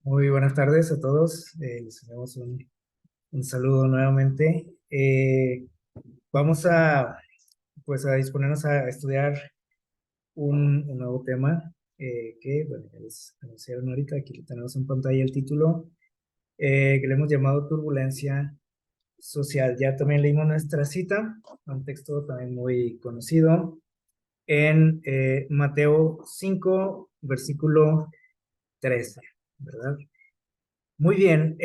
Muy buenas tardes a todos. Les damos un saludo nuevamente. Vamos a disponernos a estudiar un nuevo tema que, bueno, ya les anunciaron ahorita. Aquí lo tenemos en pantalla el título, que le hemos llamado Turbulencia Social. Ya también leímos nuestra cita, un texto también muy conocido, en Mateo 5, versículo 13, ¿verdad? Muy bien.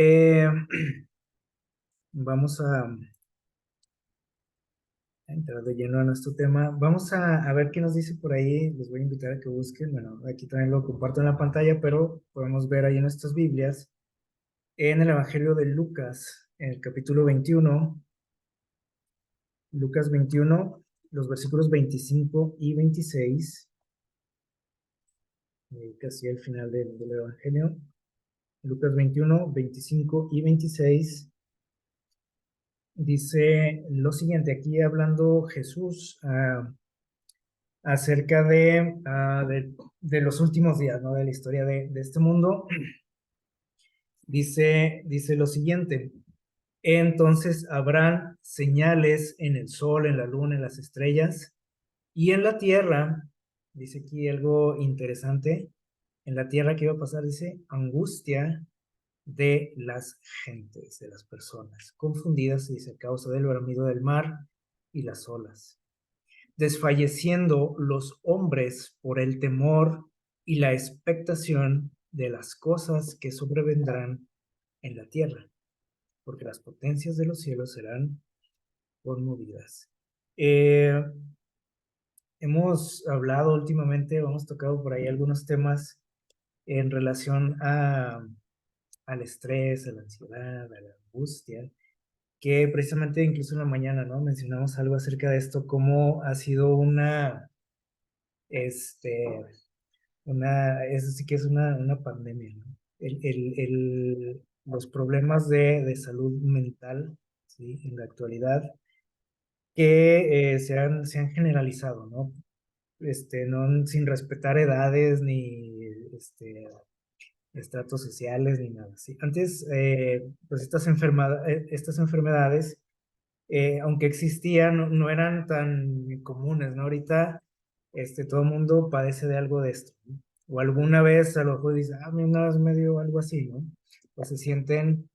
Vamos a entrar de lleno a nuestro tema. Vamos a ver qué nos dice por ahí. Les voy a invitar a que busquen. Bueno, aquí también lo comparto en la pantalla, pero podemos ver ahí en nuestras Biblias, en el Evangelio de Lucas, en el capítulo 21, Lucas 21, los versículos 25 y 26, casi al final del Evangelio. Lucas 21, 25 y 26. Dice lo siguiente, aquí hablando Jesús acerca de los últimos días, ¿no? De la historia de este mundo. Dice lo siguiente: entonces habrán señales en el sol, en la luna, en las estrellas, y en la tierra, dice aquí algo interesante, en la tierra que iba a pasar, dice, angustia de las gentes, de las personas, confundidas, dice, a causa del bramido del mar y las olas, desfalleciendo los hombres por el temor y la expectación de las cosas que sobrevendrán en la tierra, porque las potencias de los cielos serán conmovidas. Eh, Hemos hablado últimamente, hemos tocado por ahí algunos temas en relación al estrés, a la ansiedad, a la angustia, que precisamente incluso en la mañana, ¿no? Mencionamos algo acerca de esto, cómo ha sido este, eso sí que es una pandemia, ¿no? Los problemas de salud mental, ¿sí? En la actualidad, que se han generalizado, ¿no? No, sin respetar edades ni estratos sociales ni nada, ¿sí? Antes, pues estas enfermedades, aunque existían, no eran tan comunes, ¿no? Ahorita, todo el mundo padece de algo de esto, ¿no? O alguna vez a lo mejor dice, a mí una vez me dio algo así, ¿no? O se sienten,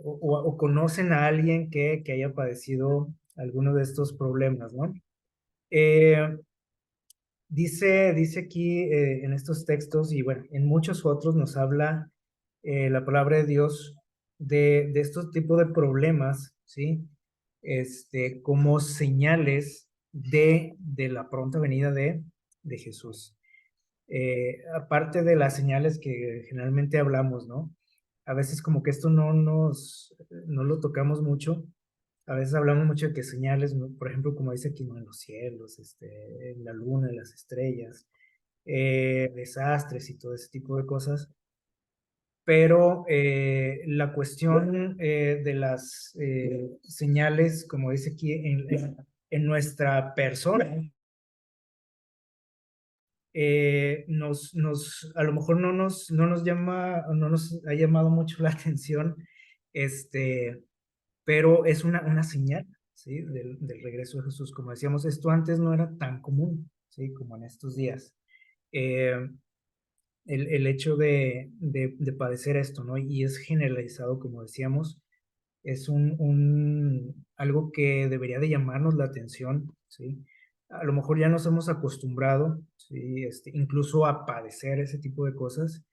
o conocen a alguien que haya padecido alguno de estos problemas, ¿no? Eh, dice aquí en estos textos, y bueno, en muchos otros nos habla la palabra de Dios de estos tipos de problemas, ¿sí? Como señales de la pronta venida de Jesús. Aparte de las señales que generalmente hablamos, ¿no? A veces como que esto no lo tocamos mucho. A veces hablamos mucho de que señales, ¿no? Por ejemplo, como dice aquí, ¿no? En los cielos, en la luna, en las estrellas, desastres y todo ese tipo de cosas. Pero la cuestión de las señales, como dice aquí, en nuestra persona, a lo mejor no nos ha llamado mucho la atención, pero es una señal, ¿sí? Del regreso de Jesús. Como decíamos, esto antes no era tan común, ¿sí? Como en estos días. Eh, el hecho de padecer esto, ¿no? Y es generalizado, como decíamos, es algo que debería de llamarnos la atención, ¿sí? A lo mejor ya nos hemos acostumbrado, ¿sí? Incluso a padecer ese tipo de cosas,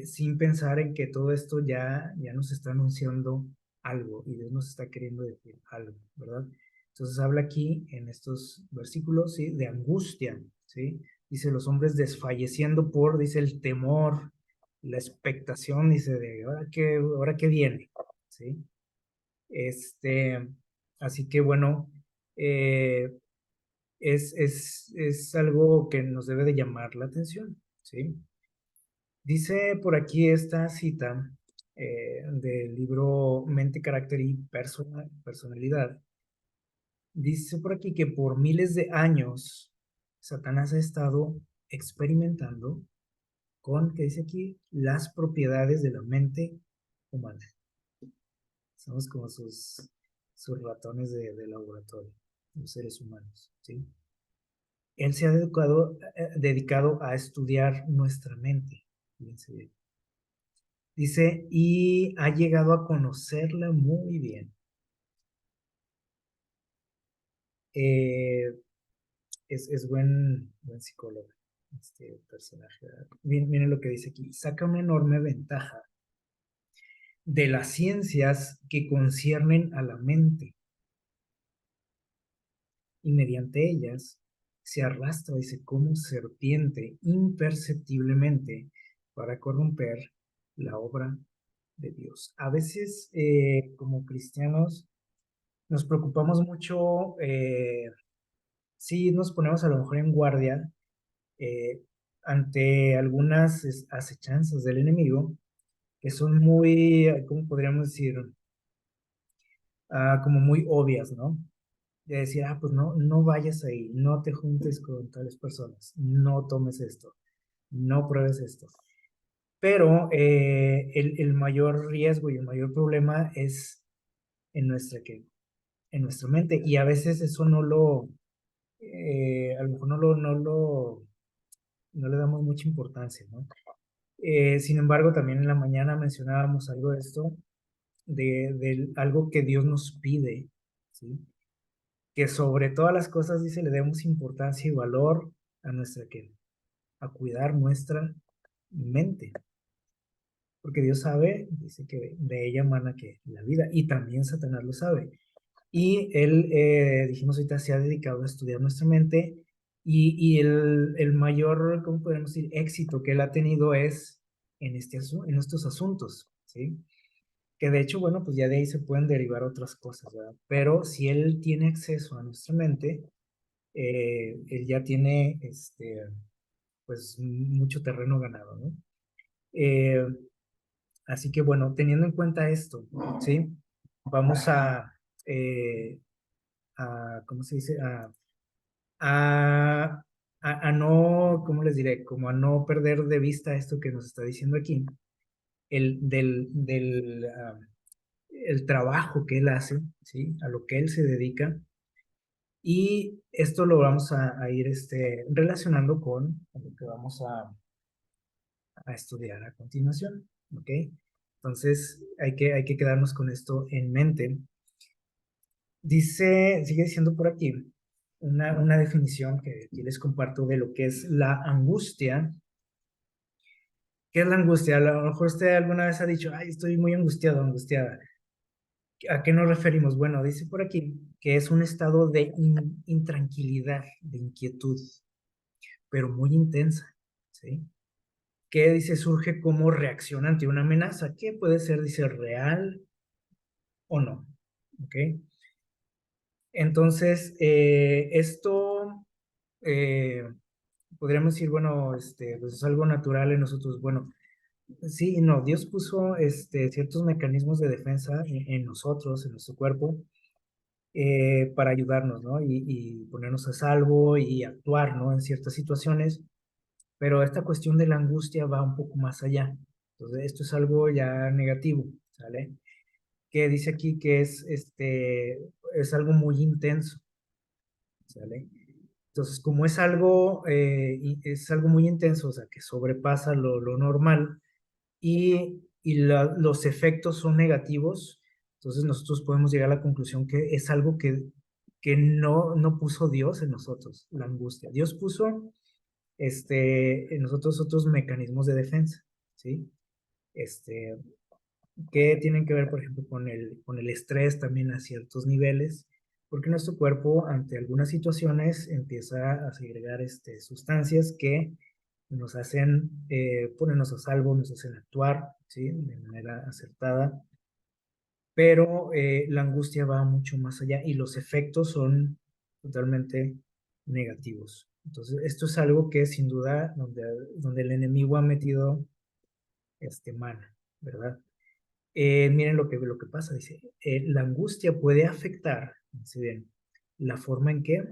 sin pensar en que todo esto ya nos está anunciando algo y Dios nos está queriendo decir algo, ¿verdad? Entonces habla aquí en estos versículos, ¿sí? De angustia, ¿sí? Dice los hombres desfalleciendo dice el temor, la expectación, dice de ahora qué viene, ¿sí? Este, Así que bueno, eh, es algo que nos debe de llamar la atención, ¿sí? Dice por aquí esta cita del libro Mente, Carácter y Personalidad. Dice por aquí que por miles de años Satanás ha estado experimentando con, ¿qué dice aquí? Las propiedades de la mente humana. Somos como sus ratones de laboratorio, los seres humanos, ¿sí? Él se ha dedicado a estudiar nuestra mente. Fíjense bien. Dice, y ha llegado a conocerla muy bien. Eh, es buen psicólogo este personaje. Miren lo que dice aquí. Saca una enorme ventaja de las ciencias que conciernen a la mente y mediante ellas se arrastra, dice, como serpiente imperceptiblemente para corromper la obra de Dios. A veces, como cristianos, nos preocupamos mucho, sí nos ponemos a lo mejor en guardia eh, ante algunas acechanzas del enemigo que son muy, ¿cómo podríamos decir? Como muy obvias, ¿no? De decir, pues no, no vayas ahí, no te juntes con tales personas, no tomes esto, no pruebes esto. Pero el mayor riesgo y el mayor problema es en en nuestra mente. Y a veces eso a lo mejor no le damos mucha importancia, ¿no? Sin embargo, también en la mañana mencionábamos algo de esto, de algo que Dios nos pide, ¿sí? Que sobre todas las cosas, dice, le demos importancia y valor a a cuidar nuestra mente. Porque Dios sabe, dice que de ella emana que la vida, y también Satanás lo sabe. Y él, dijimos ahorita, se ha dedicado a estudiar nuestra mente y el mayor, ¿cómo podemos decir?, éxito que él ha tenido es en estos asuntos, ¿sí? Que de hecho, bueno, pues ya de ahí se pueden derivar otras cosas, ¿verdad? Pero si él tiene acceso a nuestra mente, él ya tiene, pues, mucho terreno ganado, ¿no? Eh, Así que, bueno, teniendo en cuenta esto, ¿sí? Vamos eh, ¿cómo se dice? A, a no, ¿cómo les diré? Como a no perder de vista esto que nos está diciendo aquí, el trabajo que él hace, ¿sí? A lo que él se dedica. Y esto lo vamos a ir relacionando con lo que vamos a estudiar a continuación, ¿ok? Entonces, hay que quedarnos con esto en mente. Dice, sigue diciendo por aquí una definición que aquí les comparto de lo que es la angustia. ¿Qué es la angustia? A lo mejor usted alguna vez ha dicho, ay, estoy muy angustiado, angustiada. ¿A qué nos referimos? Bueno, dice por aquí que es un estado de intranquilidad, de inquietud, pero muy intensa, ¿sí? Que dice surge como reacción ante una amenaza, que puede ser, dice, real o no, ¿ok? Entonces, esto eh, podríamos decir, bueno, pues es algo natural en nosotros. Bueno, sí y no, Dios puso ciertos mecanismos de defensa en nosotros, en nuestro cuerpo, para ayudarnos, ¿no? Y ponernos a salvo y actuar, ¿no? En ciertas situaciones, pero esta cuestión de la angustia va un poco más allá. Entonces, esto es algo ya negativo, ¿sale? Que dice aquí que es algo muy intenso, ¿sale? Entonces, como es algo muy intenso, o sea, que sobrepasa lo normal y los efectos son negativos, entonces nosotros podemos llegar a la conclusión que es algo que no puso Dios en nosotros, la angustia. Dios puso en nosotros otros mecanismos de defensa, ¿sí? Este, que tienen que ver, por ejemplo, con el estrés también a ciertos niveles, porque nuestro cuerpo ante algunas situaciones empieza a segregar sustancias que nos hacen ponernos a salvo, nos hacen actuar, ¿sí? De manera acertada, pero la angustia va mucho más allá y los efectos son totalmente negativos. Entonces, esto es algo que sin duda donde el enemigo ha metido mano, ¿verdad? Miren lo que pasa, dice, la angustia puede afectar, si bien, la forma en que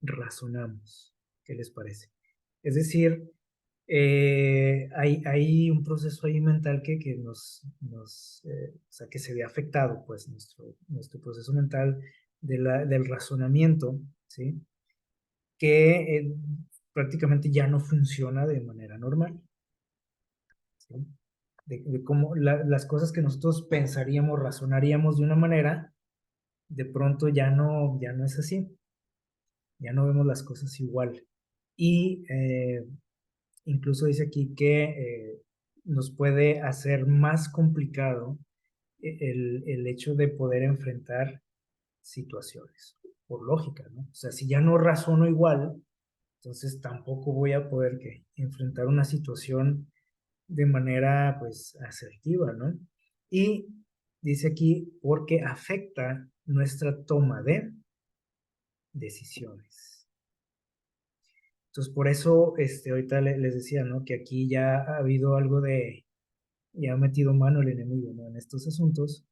razonamos. ¿Qué les parece? Es decir, Hay un proceso ahí mental que o sea, que se ve afectado, pues, nuestro proceso mental del razonamiento, ¿sí? Que prácticamente ya no funciona de manera normal, ¿sí? De cómo las cosas que nosotros pensaríamos, razonaríamos de una manera, de pronto ya no es así, ya no vemos las cosas igual. Y incluso dice aquí que nos puede hacer más complicado el hecho de poder enfrentar situaciones, por lógica, ¿no? O sea, si ya no razono igual, entonces tampoco voy a poder enfrentar una situación de manera, pues, asertiva, ¿no? Y dice aquí, porque afecta nuestra toma de decisiones. Entonces, por eso, ahorita les decía, ¿no? Que aquí ya ha habido algo ya ha metido mano el enemigo, ¿no? En estos asuntos,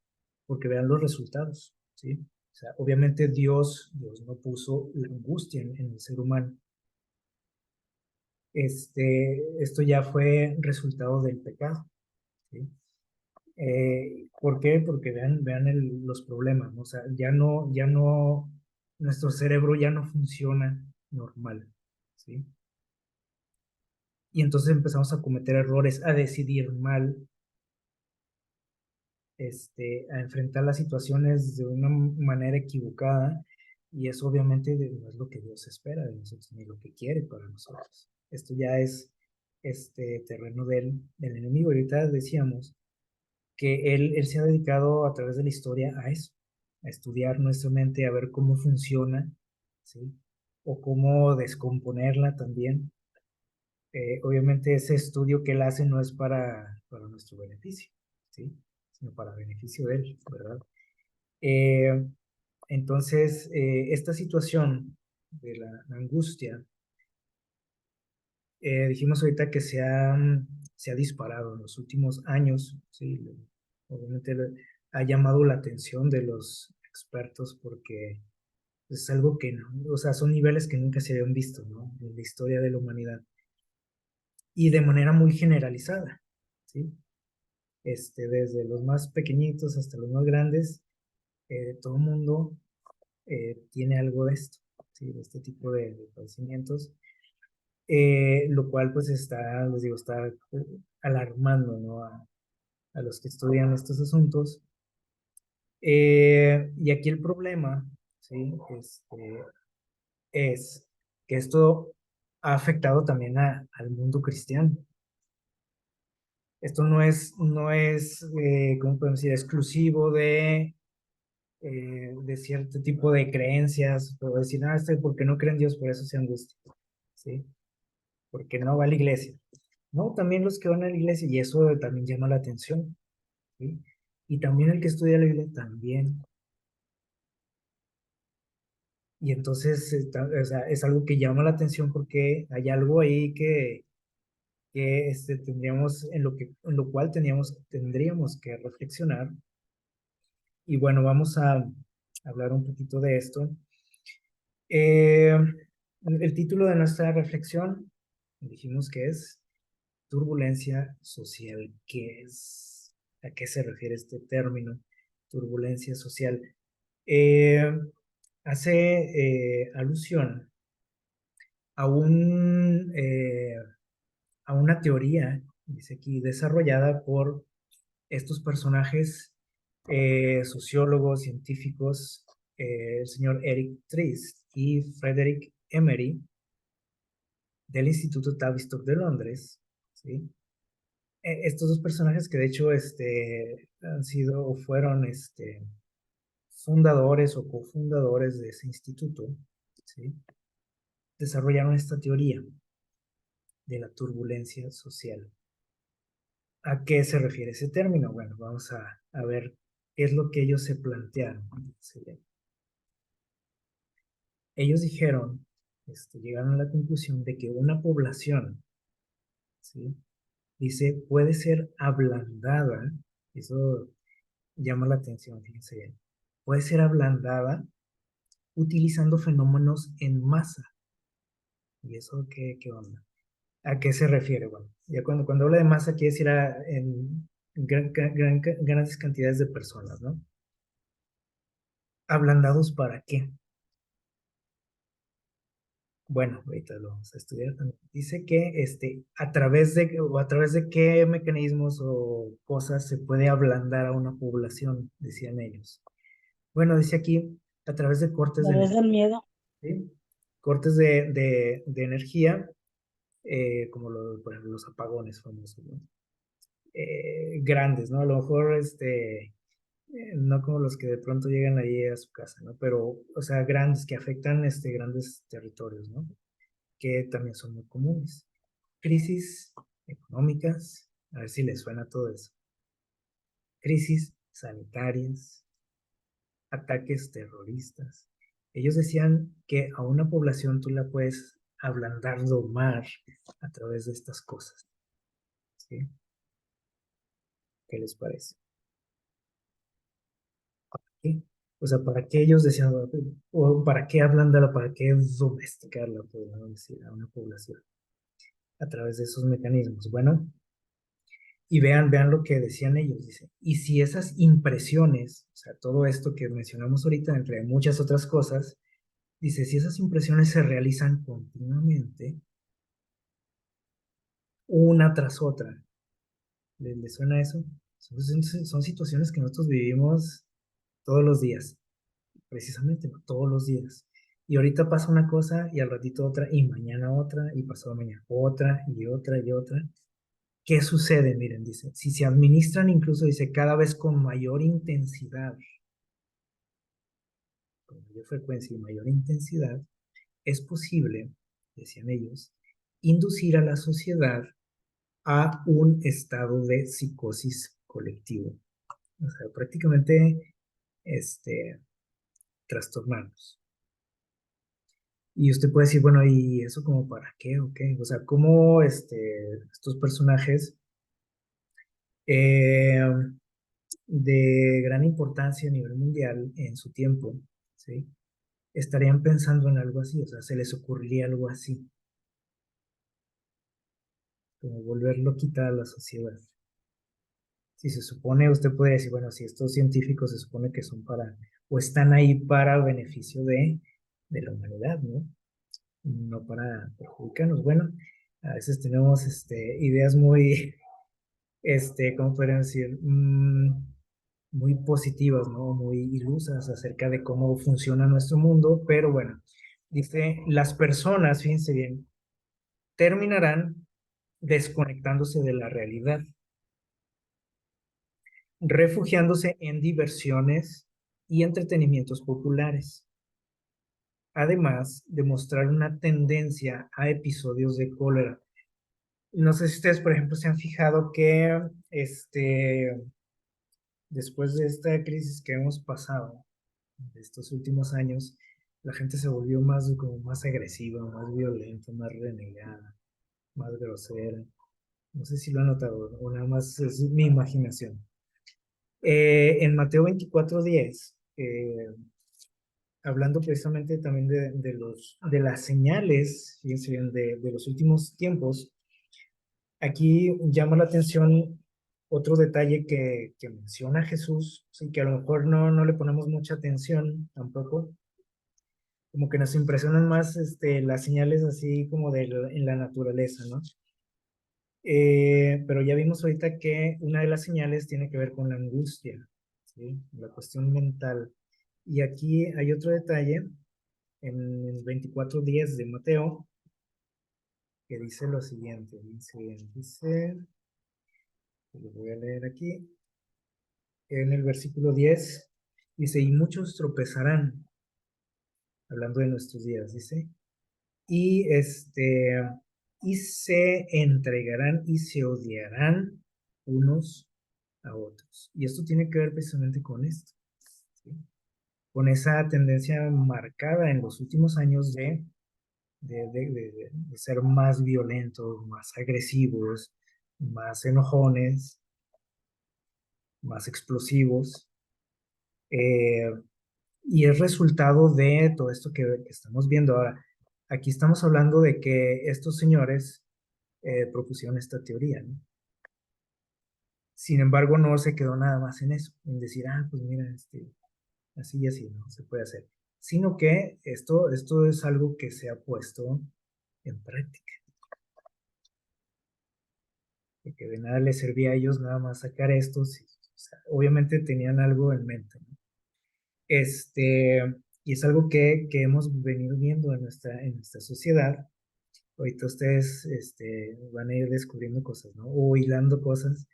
porque vean los resultados, ¿sí? O sea, obviamente Dios no puso la angustia en el ser humano. Esto ya fue resultado del pecado, ¿sí? ¿Por qué? Porque vean los problemas, ¿no? O sea, ya no, nuestro cerebro ya no funciona normal, ¿sí? Y entonces empezamos a cometer errores, a decidir mal, a enfrentar las situaciones de una manera equivocada, y eso obviamente no es lo que Dios espera de nosotros, ni lo que quiere para nosotros. Esto ya es terreno del enemigo. Ahorita decíamos que él se ha dedicado a través de la historia a eso, a estudiar nuestra mente, a ver cómo funciona, ¿sí? O cómo descomponerla también. Obviamente ese estudio que él hace no es para nuestro beneficio, ¿sí? Sino para beneficio de él, ¿verdad? Eh, entonces, esta situación de la angustia, dijimos ahorita que se ha disparado en los últimos años, ¿sí? Obviamente ha llamado la atención de los expertos porque es algo que no, o sea, son niveles que nunca se habían visto, ¿no? En la historia de la humanidad y de manera muy generalizada, ¿sí? Desde los más pequeñitos hasta los más grandes, todo el mundo tiene algo de esto, ¿sí? De este tipo de padecimientos, lo cual pues les digo, está alarmando, ¿no? A los que estudian estos asuntos. Y aquí el problema, ¿sí? Es que esto ha afectado también al mundo cristiano. Esto no es ¿cómo podemos decir?, exclusivo de cierto tipo de creencias, pero decir, porque no creen en Dios, por eso se angustia, ¿sí? Porque no va a la iglesia. No, también los que van a la iglesia, y eso también llama la atención, ¿sí? Y también el que estudia la Biblia también. Y entonces, o sea, es algo que llama la atención porque hay algo ahí que tendríamos, en lo cual tendríamos que reflexionar. Y bueno, vamos a hablar un poquito de esto. Eh, el título de nuestra reflexión, dijimos que es turbulencia social. ¿Qué es? ¿A qué se refiere este término? Turbulencia social. Eh, hace alusión a a una teoría, dice aquí, desarrollada por estos personajes sociólogos, científicos, el señor Eric Trist y Frederick Emery, del Instituto Tavistock de Londres, ¿sí? Estos dos personajes que de hecho han sido o fueron fundadores o cofundadores de ese instituto, ¿sí? Desarrollaron esta teoría de la turbulencia social. ¿A qué se refiere ese término? Bueno, vamos a ver qué es lo que ellos se plantearon. ¿Sí? Ellos dijeron, llegaron a la conclusión de que una población, ¿sí? Dice, puede ser ablandada, eso llama la atención, fíjense bien, puede ser ablandada utilizando fenómenos en masa. ¿Y eso qué onda? ¿A qué se refiere? Bueno, ya cuando habla de masa quiere decir en grandes cantidades de personas, ¿no? ¿Ablandados para qué? Bueno, ahorita lo vamos a estudiar también. Dice que a través de qué mecanismos o cosas se puede ablandar a una población, decían ellos. Bueno, dice aquí, a través de cortes A de través energía, del miedo. ¿sí? Cortes de energía, como por ejemplo, los apagones famosos, ¿no? Grandes, ¿no? A lo mejor, no como los que de pronto llegan ahí a su casa, ¿no? Pero, o sea, grandes, que afectan, grandes territorios, ¿no? Que también son muy comunes. Crisis económicas, a ver si les suena todo eso. Crisis sanitarias, ataques terroristas. Ellos decían que a una población tú la puedes ablandar, domar a través de estas cosas. ¿Sí? ¿Qué les parece? ¿Sí? O sea, ¿para qué ellos decían, o para qué ablandarla, para qué domesticarla, podríamos decir, a una población a través de esos mecanismos? Bueno, y vean lo que decían ellos, dice. Y si esas impresiones, o sea, todo esto que mencionamos ahorita, entre muchas otras cosas, dice, si esas impresiones se realizan continuamente, una tras otra, ¿les suena eso? Son situaciones que nosotros vivimos todos los días, precisamente, ¿no? Todos los días. Y ahorita pasa una cosa y al ratito otra y mañana otra y pasado mañana otra y otra y otra. ¿Qué sucede? Miren, dice, si se administran incluso, dice, cada vez con mayor intensidad, con mayor frecuencia y mayor intensidad, es posible, decían ellos, inducir a la sociedad a un estado de psicosis colectivo. O sea, prácticamente, este, trastornarnos. Y usted puede decir, bueno, ¿y eso como para qué o qué? O sea, ¿cómo estos personajes eh, de gran importancia a nivel mundial en su tiempo, ¿sí? Estarían pensando en algo así, o sea, se les ocurriría algo así, como volver loquita a la sociedad. Si se supone, usted puede decir, bueno, si estos científicos se supone que son para, o están ahí para beneficio de la humanidad, ¿no? No para perjudicarnos. Bueno, a veces tenemos ideas muy, ¿cómo podríamos decir? Muy positivas, ¿no? Muy ilusas acerca de cómo funciona nuestro mundo, pero bueno, dice, las personas, fíjense bien, terminarán desconectándose de la realidad, refugiándose en diversiones y entretenimientos populares, además de mostrar una tendencia a episodios de cólera. No sé si ustedes, por ejemplo, se han fijado que después de esta crisis que hemos pasado, de estos últimos años, la gente se volvió más, como más agresiva, más violenta, más renegada, más grosera. No sé si lo han notado o nada más es mi imaginación. En Mateo 24:10, hablando precisamente también de las señales, fíjense bien, de los últimos tiempos, aquí llama la atención otro detalle que menciona Jesús, sí, que a lo mejor no le ponemos mucha atención tampoco, como que nos impresionan más las señales así como en la naturaleza, ¿no? Pero ya vimos ahorita que una de las señales tiene que ver con la angustia, ¿sí? La cuestión mental. Y aquí hay otro detalle en el 24:10 de Mateo que dice lo siguiente, lo voy a leer aquí, en el versículo 10, dice, y muchos tropezarán, hablando de nuestros días, dice, y y se entregarán y se odiarán unos a otros. Y esto tiene que ver precisamente con esto, ¿sí? Con esa tendencia marcada en los últimos años de ser más violentos, más agresivos, más enojones, más explosivos. eh, y es resultado de todo esto que estamos viendo ahora. Aquí estamos hablando de que estos señores propusieron esta teoría, ¿no? Sin embargo, no se quedó nada más en eso, en decir, pues mira, así y así, ¿no? Se puede hacer. Sino que esto es algo que se ha puesto en práctica. Que de nada les servía a ellos nada más sacar esto, sí, o sea, obviamente tenían algo en mente, ¿no? Y es algo que hemos venido viendo en nuestra sociedad. Ahorita ustedes van a ir descubriendo cosas, ¿no? O hilando cosas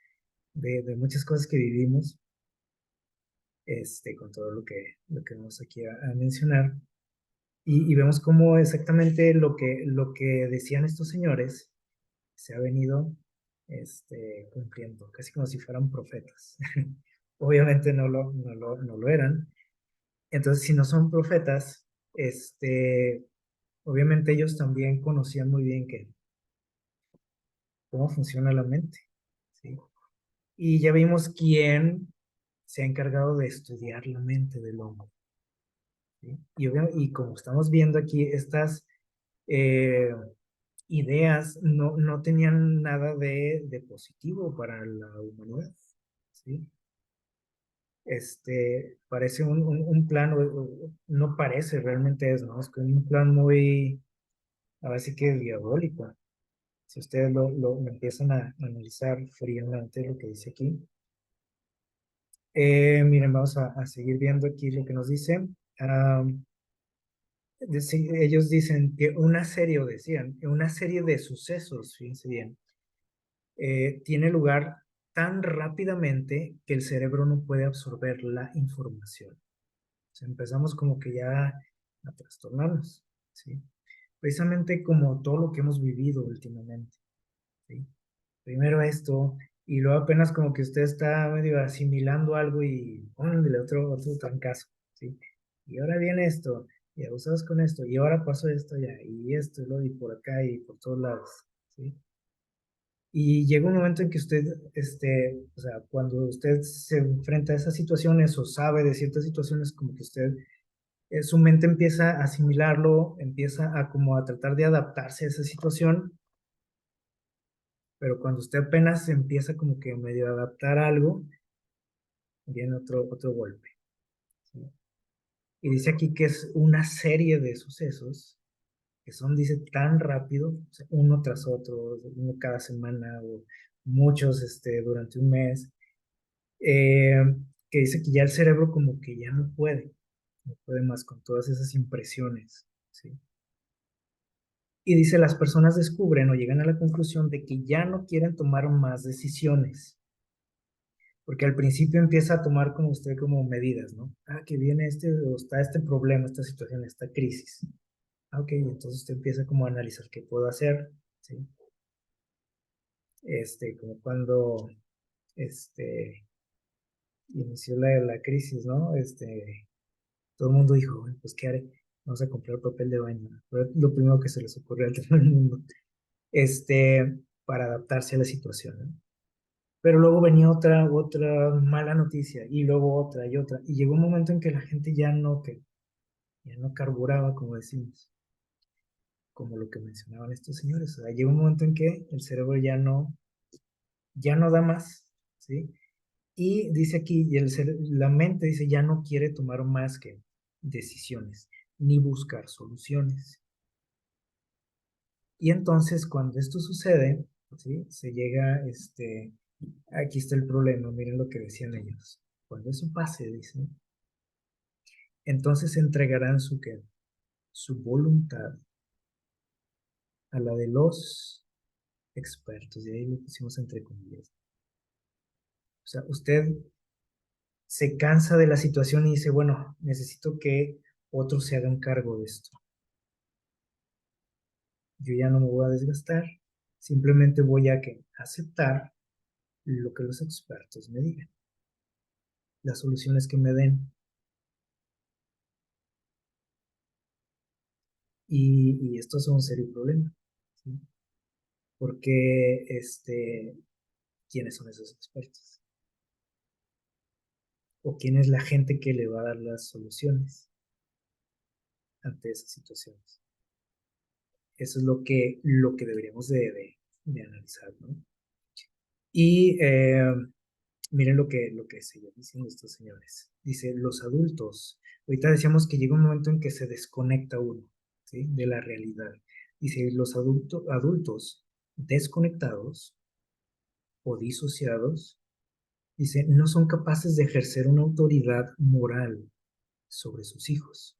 de muchas cosas que vivimos, con todo lo que vamos aquí a mencionar. Y vemos cómo exactamente lo que decían estos señores se ha venido cumpliendo, casi como si fueran profetas. Obviamente no lo eran. Entonces, si no son profetas, obviamente ellos también conocían muy bien cómo funciona la mente, ¿sí? Y ya vimos quién se ha encargado de estudiar la mente del hombre, ¿sí? Y como estamos viendo aquí, estas eh, ideas no tenían nada de positivo para la humanidad, ¿sí? Parece un plan, no parece, realmente es, ¿no? Es como un plan muy, ahora sí que diabólico. Si ustedes lo empiezan a analizar fríamente lo que dice aquí. Miren, vamos a seguir viendo aquí lo que nos dice. Ellos dicen que una serie, o decían, una serie de sucesos, fíjense bien, tiene lugar tan rápidamente que el cerebro no puede absorber la información. O sea, empezamos como que ya a trastornarnos, ¿sí? Precisamente como todo lo que hemos vivido últimamente, ¿sí? Primero esto, y luego apenas como que usted está medio asimilando algo y póngale otro trancazo, ¿sí? Y ahora viene esto, y abusados con esto, y ahora pasó esto ya, y esto, y por acá, y por todos lados, ¿sí? Y llega un momento en que usted, o sea, cuando usted se enfrenta a esas situaciones o sabe de ciertas situaciones, como que usted, su mente empieza a asimilarlo, empieza a como a tratar de adaptarse a esa situación, pero cuando usted apenas empieza como que medio a adaptar algo, viene otro golpe, ¿sí? Y dice aquí que es una serie de sucesos que son, dice, tan rápido, o sea, uno tras otro, uno cada semana o muchos durante un mes, eh, que dice que ya el cerebro como que ya no puede más con todas esas impresiones, ¿sí? Y dice, las personas descubren o llegan a la conclusión de que ya no quieren tomar más decisiones, porque al principio empieza a tomar como usted como medidas, ¿no? Que viene o está este problema, esta situación, esta crisis. Ok, entonces usted empieza como a analizar qué puedo hacer, ¿sí? Como cuando, este, inició la crisis, ¿no? Todo el mundo dijo, bueno, pues, ¿qué haré? Vamos a comprar papel de baño. Fue lo primero que se les ocurrió a todo el mundo, para adaptarse a la situación, ¿no? Pero luego venía otra mala noticia, y luego otra y otra, y llegó un momento en que la gente ya no carburaba, como decimos, como lo que mencionaban estos señores. O sea, llegó un momento en que el cerebro ya no da más, ¿sí? Y dice aquí, la mente dice, ya no quiere tomar más que decisiones, ni buscar soluciones. Y entonces, cuando esto sucede, ¿sí? Se llega, aquí está el problema, miren lo que decían ellos. Cuando eso pase, dicen, entonces entregarán su voluntad a la de los expertos, y ahí lo pusimos entre comillas. O sea, usted se cansa de la situación y dice, bueno, necesito que otros se hagan cargo de esto. Yo ya no me voy a desgastar, simplemente voy a aceptar lo que los expertos me digan, las soluciones que me den. Y esto es un serio problema, ¿sí? Porque, ¿quiénes son esos expertos? ¿O quién es la gente que le va a dar las soluciones ante esas situaciones? Eso es lo que deberíamos de de analizar, ¿no? Y miren lo que siguen diciendo estos señores. Dice, los adultos, ahorita decíamos que llega un momento en que se desconecta uno, ¿sí? De la realidad. Dice, los adultos desconectados o disociados, dice, no son capaces de ejercer una autoridad moral sobre sus hijos.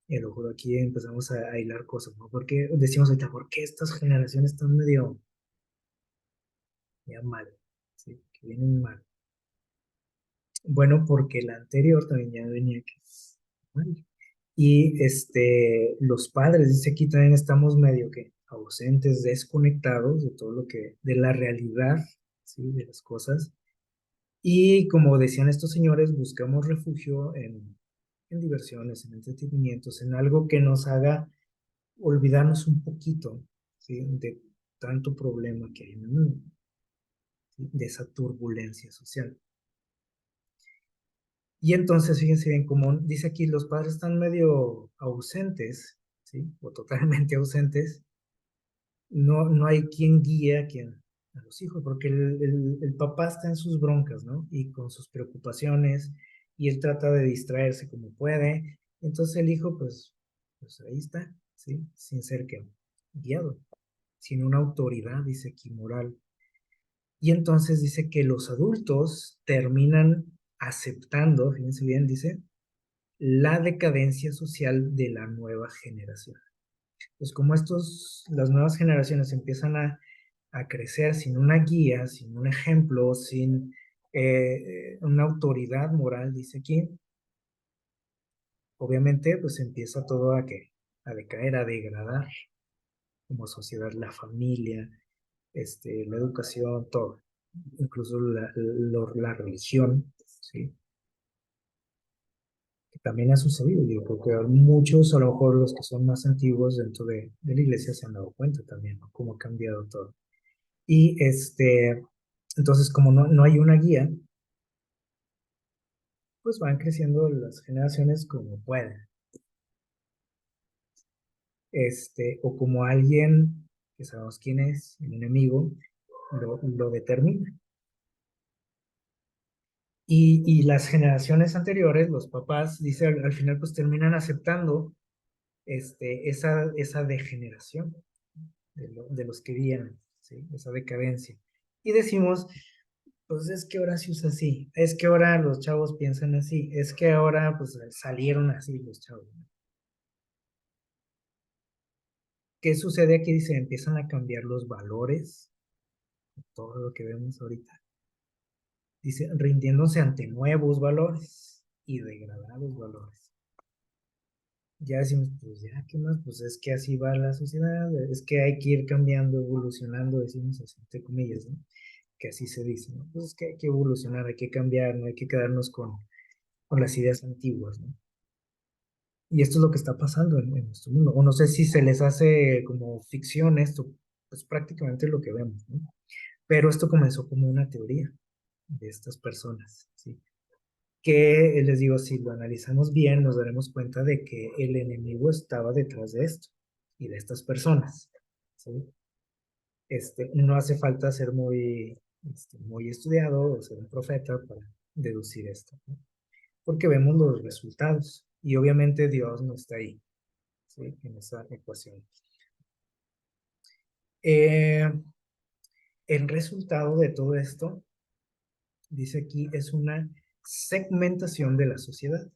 Y a lo mejor aquí empezamos a hilar cosas, ¿no? Porque decimos ahorita, ¿por qué estas generaciones están medio ya mal? ¿Sí? Que vienen mal. Bueno, porque la anterior también ya venía que mal. Y los padres, dice aquí también estamos medio que ausentes, desconectados de todo lo que, de la realidad, ¿sí? De las cosas. Y como decían estos señores, buscamos refugio en diversiones, en entretenimientos, en algo que nos haga olvidarnos un poquito, ¿sí? De tanto problema que hay en el mundo, ¿sí? De esa turbulencia social. Y entonces, fíjense bien, como dice aquí, los padres están medio ausentes, ¿sí? O totalmente ausentes. No hay quien guíe a los hijos, porque el papá está en sus broncas, ¿no? Y con sus preocupaciones, y él trata de distraerse como puede. Entonces el hijo, pues ahí está, ¿sí? Sin ser que guiado, sin una autoridad, dice aquí, moral. Y entonces dice que los adultos terminan aceptando, fíjense bien, dice, la decadencia social de la nueva generación. Pues como las nuevas generaciones empiezan a crecer sin una guía, sin un ejemplo, sin una autoridad moral, dice aquí, obviamente pues empieza todo a decaer, a degradar como sociedad, la familia, la educación, todo, incluso la religión, ¿sí? Que también ha sucedido. Yo creo que muchos, a lo mejor los que son más antiguos dentro de la iglesia se han dado cuenta también, ¿no? Cómo ha cambiado todo. Y entonces como no hay una guía, pues van creciendo las generaciones como pueden, o como alguien que sabemos quién es, el enemigo, lo determina. Y las generaciones anteriores, los papás, dice, al final pues terminan aceptando esa degeneración de los que vienen, ¿sí? Esa decadencia. Y decimos, pues es que ahora se usa así, es que ahora los chavos piensan así, es que ahora pues salieron así los chavos. ¿Qué sucede aquí? Dice, empiezan a cambiar los valores, todo lo que vemos ahorita. Dice, rindiéndose ante nuevos valores y degradados valores. Ya decimos, pues ya, ¿qué más? Pues es que así va la sociedad, es que hay que ir cambiando, evolucionando, decimos así, entre comillas, ¿no? Que así se dice, ¿no? Pues es que hay que evolucionar, hay que cambiar, no hay que quedarnos con las ideas antiguas, ¿no? Y esto es lo que está pasando en nuestro mundo. O no sé si se les hace como ficción esto, pues prácticamente lo que vemos, ¿no? Pero esto comenzó como una teoría de estas personas, ¿sí? Que les digo, si lo analizamos bien, nos daremos cuenta de que el enemigo estaba detrás de esto y de estas personas, ¿sí? No hace falta ser muy estudiado o ser un profeta para deducir esto, ¿no? Porque vemos los resultados y obviamente Dios no está ahí, ¿sí? En esa ecuación. Eh, el resultado de todo esto, dice aquí, es una segmentación de la sociedad,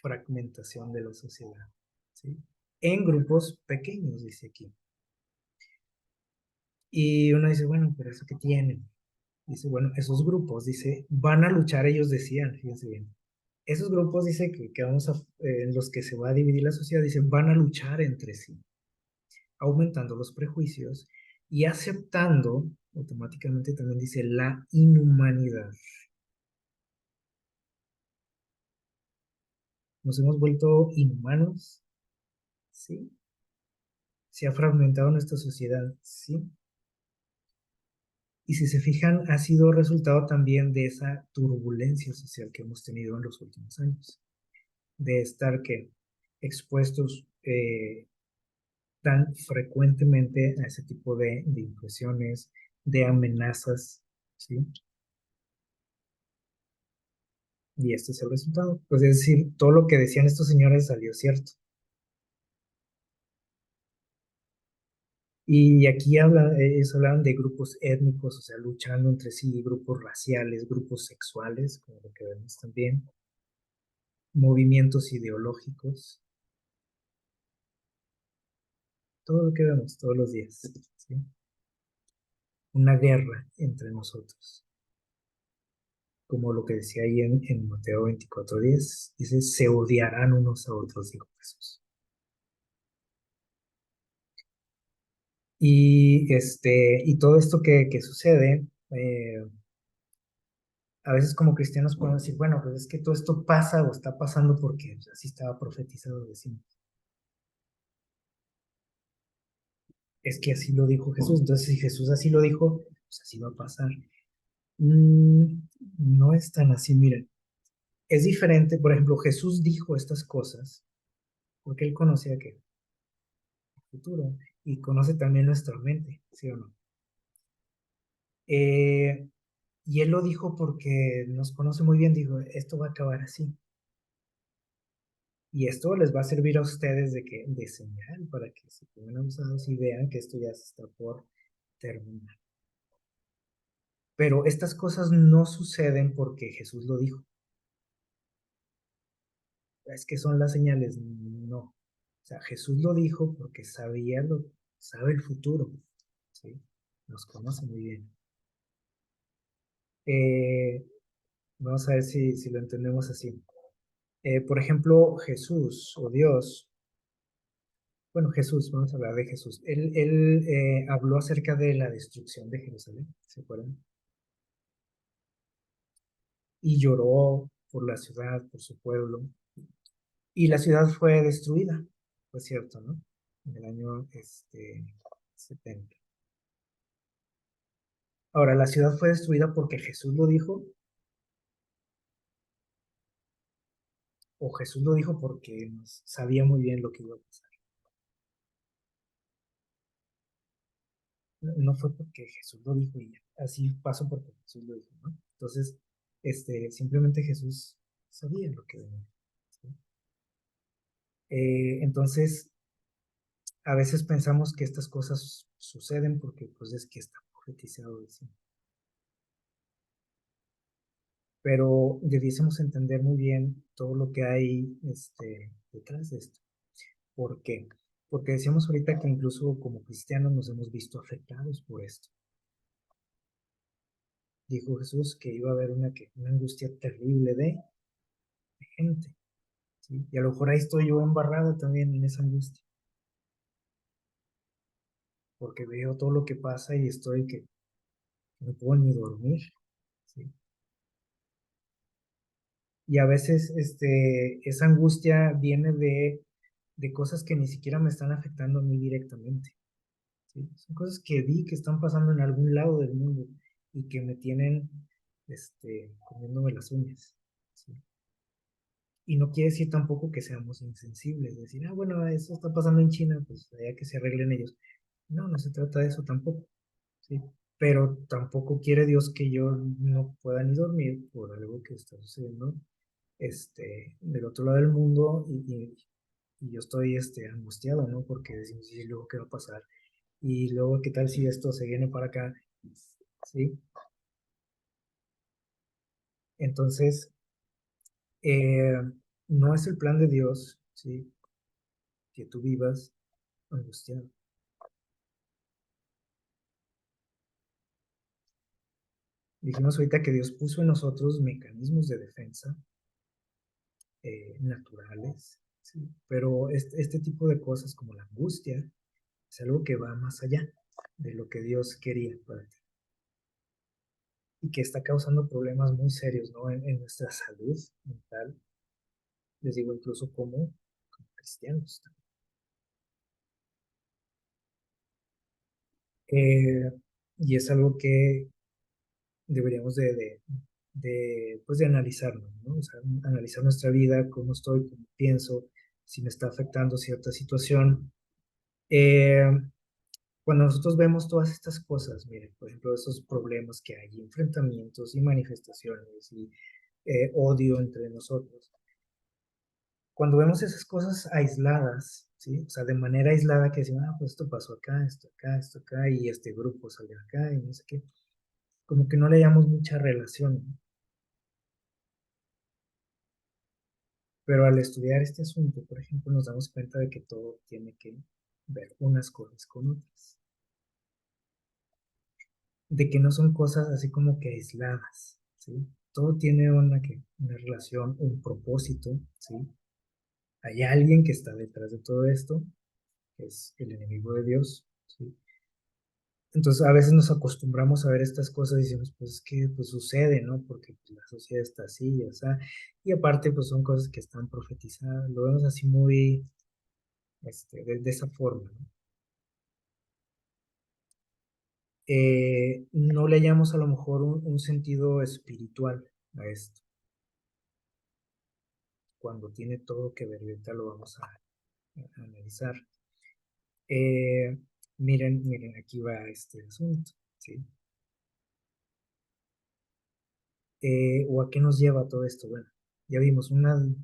fragmentación de la sociedad, ¿sí? En grupos pequeños, dice aquí. Y uno dice, bueno, pero ¿eso qué tienen? Dice, bueno, esos grupos, dice, van a luchar, ellos decían, fíjense bien. Esos grupos, dice, que vamos en los que se va a dividir la sociedad, dice, van a luchar entre sí, aumentando los prejuicios y aceptando, automáticamente también dice, la inhumanidad. Nos hemos vuelto inhumanos, ¿sí? Se ha fragmentado nuestra sociedad, ¿sí? Y si se fijan, ha sido resultado también de esa turbulencia social que hemos tenido en los últimos años, de estar que expuestos tan frecuentemente a ese tipo de impresiones, de amenazas, ¿sí? Y este es el resultado. Pues es decir, todo lo que decían estos señores salió cierto. Y aquí ellos hablaban de grupos étnicos, o sea, luchando entre sí, grupos raciales, grupos sexuales, como lo que vemos también, movimientos ideológicos, todo lo que vemos todos los días, ¿sí? Una guerra entre nosotros, como lo que decía ahí en Mateo 24:10, dice, se odiarán unos a otros, dijo Jesús. Y todo esto que sucede, a veces como cristianos podemos decir, bueno, pues es que todo esto pasa o está pasando porque pues, así estaba profetizado, decimos. Es que así lo dijo Jesús, entonces si Jesús así lo dijo, pues así va a pasar. Mm, no es tan así, miren. Es diferente, por ejemplo, Jesús dijo estas cosas porque él conocía que el futuro y conoce también nuestra mente, ¿sí o no? Eh, y él lo dijo porque nos conoce muy bien, dijo, esto va a acabar así. Y esto les va a servir a ustedes de señal para que se pongan abusados y vean que esto ya se está por terminar. Pero estas cosas no suceden porque Jesús lo dijo. Es que son las señales. No. O sea, Jesús lo dijo porque sabe el futuro. ¿Sí? Nos conoce muy bien. Eh, vamos a ver si lo entendemos así. Por ejemplo, Jesús o Dios, bueno, Jesús, vamos a hablar de Jesús. Él habló acerca de la destrucción de Jerusalén, ¿se acuerdan? Y lloró por la ciudad, por su pueblo. Y la ciudad fue destruida, fue cierto, ¿no? En el año 70. Ahora, la ciudad fue destruida porque Jesús lo dijo, o Jesús lo dijo porque sabía muy bien lo que iba a pasar. No fue porque Jesús lo dijo y ya. Así pasó porque Jesús lo dijo, ¿no? Entonces, simplemente Jesús sabía lo que venía. ¿Sí? Entonces, a veces pensamos que estas cosas suceden porque pues es que está profetizado, ¿sí? Pero debiésemos entender muy bien todo lo que hay detrás de esto. ¿Por qué? Porque decíamos ahorita que incluso como cristianos nos hemos visto afectados por esto. Dijo Jesús que iba a haber una angustia terrible de gente, ¿sí? Y a lo mejor ahí estoy yo embarrado también en esa angustia, porque veo todo lo que pasa y estoy que no puedo ni dormir, ¿sí? Y a veces esa angustia viene de cosas que ni siquiera me están afectando a mí directamente, ¿sí? Son cosas que vi que están pasando en algún lado del mundo y que me tienen comiéndome las uñas, ¿sí? Y no quiere decir tampoco que seamos insensibles, decir, ah, bueno, eso está pasando en China, pues allá que se arreglen ellos. No, no se trata de eso tampoco, ¿sí? Pero tampoco quiere Dios que yo no pueda ni dormir por algo que está sucediendo del otro lado del mundo y yo estoy angustiado, ¿no? Porque decimos, ¿y luego qué va a pasar? Y luego, ¿qué tal si esto se viene para acá? ¿Sí? Entonces, eh, no es el plan de Dios, ¿sí? Que tú vivas angustiado. Dijimos ahorita que Dios puso en nosotros mecanismos de defensa naturales, ¿sí? Pero este tipo de cosas como la angustia es algo que va más allá de lo que Dios quería para ti y que está causando problemas muy serios, ¿no? En nuestra salud mental, les digo incluso como cristianos. Eh, y es algo que deberíamos pues de analizarlo, ¿no? O sea, analizar nuestra vida, cómo estoy, cómo pienso, si me está afectando cierta situación, Eh, Cuando nosotros vemos todas estas cosas, miren, por ejemplo, esos problemas que hay, enfrentamientos y manifestaciones y odio entre nosotros, cuando vemos esas cosas aisladas, ¿sí? O sea, de manera aislada que decimos, ah, pues esto pasó acá, esto acá, y este grupo salió acá, y no sé qué, como que no le damos mucha relación, ¿no? Pero al estudiar este asunto, por ejemplo, nos damos cuenta de que todo tiene que ver unas cosas con otras, de que no son cosas así como que aisladas, ¿sí? Todo tiene una relación, un propósito, ¿sí? Hay alguien que está detrás de todo esto, que es el enemigo de Dios, ¿sí? Entonces a veces nos acostumbramos a ver estas cosas y decimos, pues es que pues sucede, ¿no? Porque pues, la sociedad está así, o sea, y aparte pues son cosas que están profetizadas, lo vemos así muy, de esa forma, ¿no? No le hallamos a lo mejor un sentido espiritual a esto, cuando tiene todo que ver, y ahorita lo vamos a analizar. Eh, miren, aquí va este asunto, ¿sí? ¿O a qué nos lleva todo esto? Bueno, ya vimos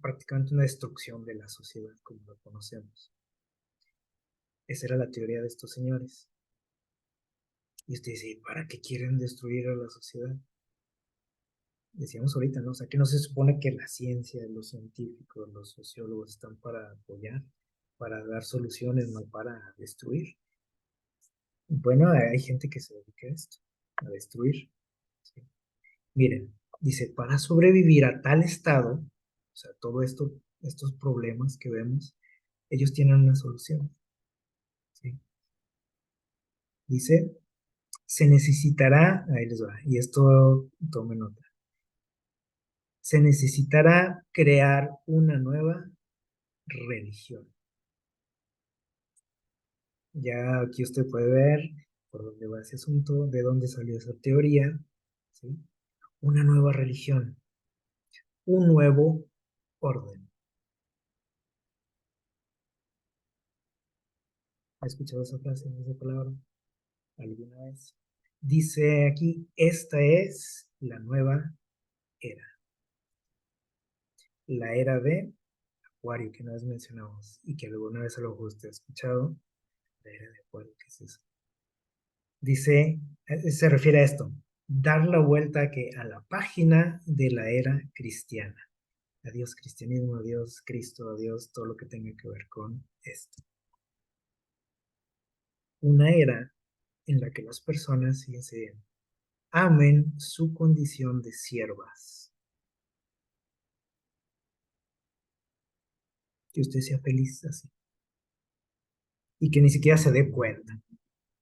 prácticamente una destrucción de la sociedad como lo conocemos. Esa era la teoría de estos señores. Y usted dice, ¿para qué quieren destruir a la sociedad? Decíamos ahorita, ¿no? O sea, que no se supone que la ciencia, los científicos, los sociólogos están para apoyar, para dar soluciones, no para destruir. Bueno, hay gente que se dedica a esto, a destruir. ¿Sí? Miren, dice, para sobrevivir a tal estado, o sea, todo esto, estos problemas que vemos, ellos tienen una solución. ¿Sí? Dice, se necesitará, ahí les va, y esto tomen nota, se necesitará crear una nueva religión. Ya aquí usted puede ver por dónde va ese asunto, de dónde salió esa teoría, ¿sí? Una nueva religión, un nuevo orden. ¿Ha escuchado esa frase, esa palabra alguna vez? Dice aquí, esta es la nueva era, la era de Acuario, que una vez mencionamos y que alguna vez a lo mejor usted ha escuchado, la era de Acuario, ¿qué es eso? Dice, se refiere a esto, dar la vuelta a la página de la era cristiana. Adiós cristianismo, adiós Cristo, adiós todo lo que tenga que ver con esto. Una era en la que las personas, fíjense, amen su condición de siervas. Que usted sea feliz así. Y que ni siquiera se dé cuenta,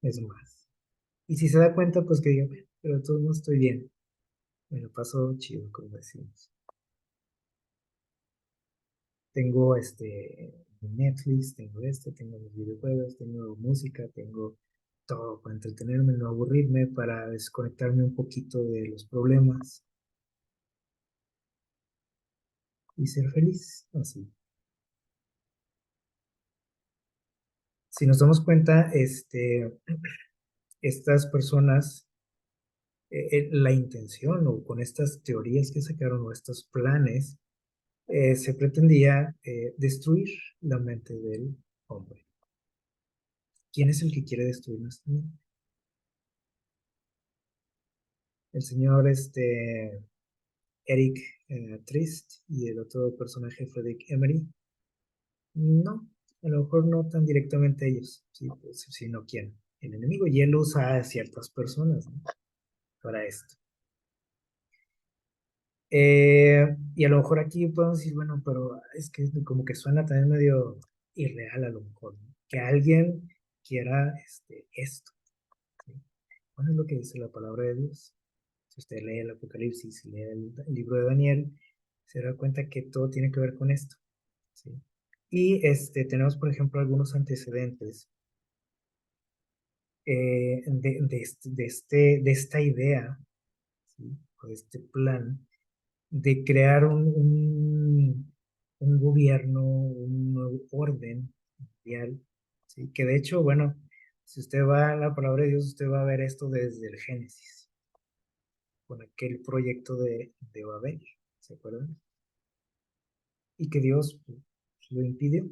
es más. Y si se da cuenta, pues que diga, pero todo no estoy bien. Me lo paso chido, como decimos. Tengo Netflix, tengo tengo los videojuegos, tengo música, tengo todo para entretenerme, no aburrirme, para desconectarme un poquito de los problemas y ser feliz. Así. Si nos damos cuenta, estas personas, la intención o con estas teorías que sacaron o estos planes, se pretendía destruir la mente del hombre. ¿Quién es el que quiere destruir nuestra mente? El señor Eric Trist y el otro personaje, Frederick Emery. No, a lo mejor no tan directamente ellos, ¿sí? Pues, sino quién, el enemigo. Y él usa a ciertas personas, ¿no? Para esto. Y a lo mejor aquí podemos decir, bueno, pero es que como que suena también medio irreal a lo mejor, ¿no? Que alguien quiera esto. ¿Sí? Bueno, es lo que dice la palabra de Dios. Si usted lee el Apocalipsis, si lee el libro de Daniel, se da cuenta que todo tiene que ver con esto. ¿Sí? Y tenemos, por ejemplo, algunos antecedentes de esta idea, ¿sí? O de este plan de crear un gobierno, un nuevo orden mundial, ¿sí? Que de hecho, bueno, si usted va a la palabra de Dios, usted va a ver esto desde el Génesis, con aquel proyecto de Babel, ¿se acuerdan? Y que Dios pues, lo impidió.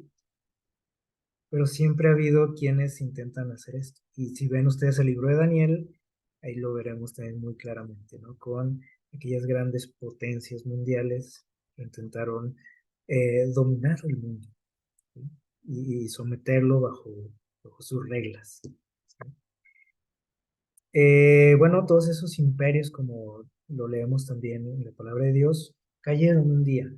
Pero siempre ha habido quienes intentan hacer esto. Y si ven ustedes el libro de Daniel, ahí lo veremos también muy claramente, ¿no? Con aquellas grandes potencias mundiales que intentaron dominar el mundo, ¿sí? Y someterlo bajo sus reglas. ¿Sí? Bueno, todos esos imperios, como lo leemos también en la palabra de Dios, cayeron un día.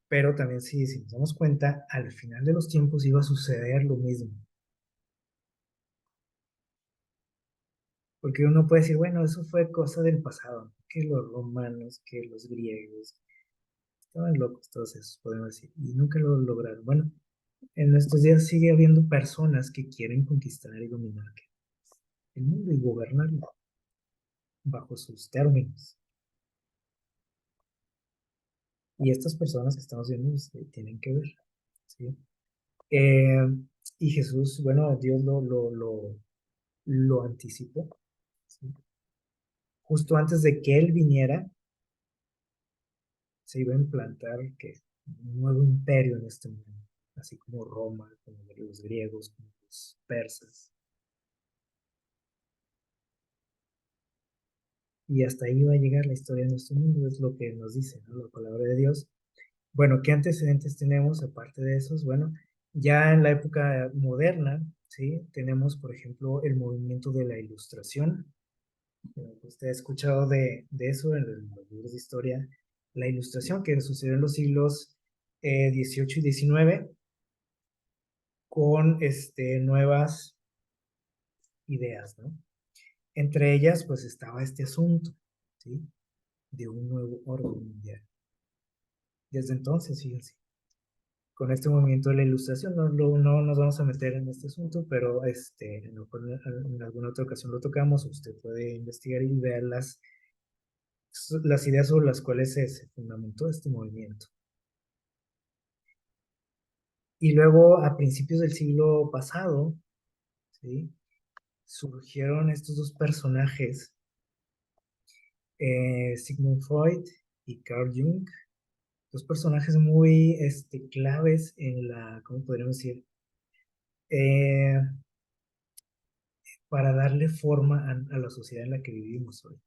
Pero también si nos damos cuenta, al final de los tiempos iba a suceder lo mismo. Porque uno puede decir, bueno, eso fue cosa del pasado, ¿no? Que los romanos, que los griegos, estaban locos todos esos, podemos decir, y nunca lo lograron. Bueno, en estos días sigue habiendo personas que quieren conquistar y dominar el mundo y gobernarlo bajo sus términos. Y estas personas que estamos viendo tienen que ver, ¿sí? Eh, y Jesús, bueno, Dios lo anticipó, ¿sí? Justo antes de que Él viniera, se iba a implantar que un nuevo imperio en este mundo, así como Roma, como los griegos, como los persas. Y hasta ahí va a llegar la historia de nuestro mundo, es lo que nos dice, ¿no? La palabra de Dios. Bueno, ¿qué antecedentes tenemos aparte de esos? Bueno, ya en la época moderna, ¿sí? Tenemos, por ejemplo, el movimiento de la Ilustración. Usted ha escuchado de eso en los libros de historia. La Ilustración que sucedió en los siglos XVIII y XIX con nuevas ideas, ¿no? Entre ellas, pues estaba este asunto, ¿sí? De un nuevo orden mundial. Desde entonces, fíjense, con este movimiento de la ilustración, no nos vamos a meter en este asunto, pero en alguna otra ocasión lo tocamos, usted puede investigar y ver las ideas sobre las cuales se fundamentó este movimiento. Y luego, a principios del siglo pasado, ¿sí? Surgieron estos dos personajes, Sigmund Freud y Carl Jung, dos personajes muy claves en ¿cómo podríamos decir? Eh, para darle forma a la sociedad en la que vivimos hoy.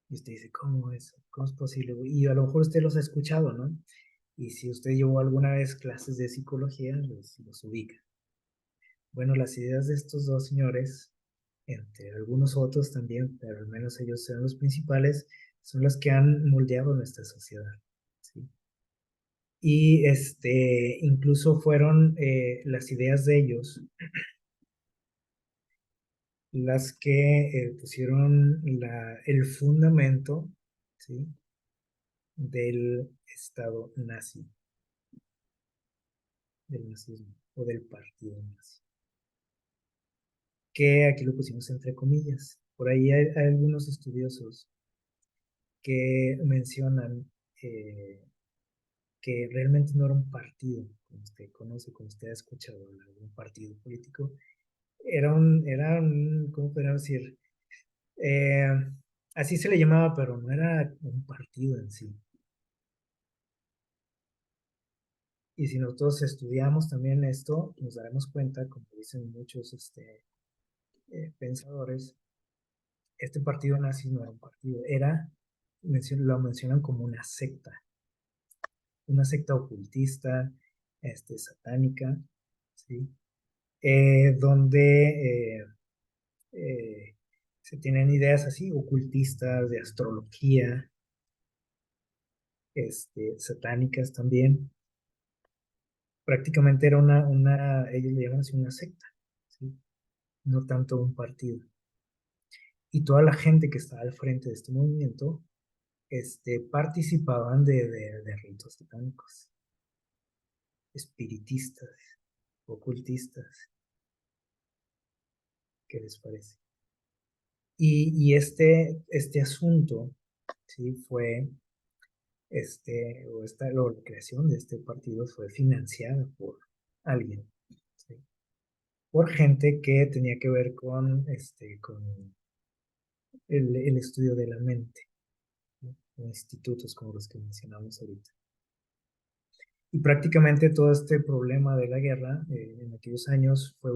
Y usted dice, ¿cómo es? ¿Cómo es posible? Y a lo mejor usted los ha escuchado, ¿no? Y si usted llevó alguna vez clases de psicología, los ubica. Bueno, las ideas de estos dos señores, entre algunos otros también, pero al menos ellos son los principales, son las que han moldeado nuestra sociedad, ¿sí? Y incluso fueron las ideas de ellos las que pusieron el fundamento, ¿sí? Del Estado nazi, del nazismo o del partido nazi. Que aquí lo pusimos entre comillas. Por ahí hay algunos estudiosos que mencionan que realmente no era un partido, como usted conoce, como usted ha escuchado, algún partido político, ¿cómo podríamos decir? Eh, Así se le llamaba, pero no era un partido en sí. Y si nosotros estudiamos también esto, nos daremos cuenta, como dicen muchos pensadores, este partido nazi no era un partido, lo mencionan como una secta ocultista, satánica, ¿sí? Donde eh, se tienen ideas así, ocultistas, de astrología, satánicas también. Prácticamente era ellos le llaman así una secta, ¿sí? No tanto un partido. Y toda la gente que estaba al frente de este movimiento, participaban de ritos satánicos, espiritistas, ocultistas, ¿qué les parece? Y este asunto, ¿sí? Fue la creación de este partido fue financiada por alguien, ¿sí? Por gente que tenía que ver con el estudio de la mente, ¿no? Institutos como los que mencionamos ahorita. Y prácticamente todo este problema de la guerra en aquellos años fue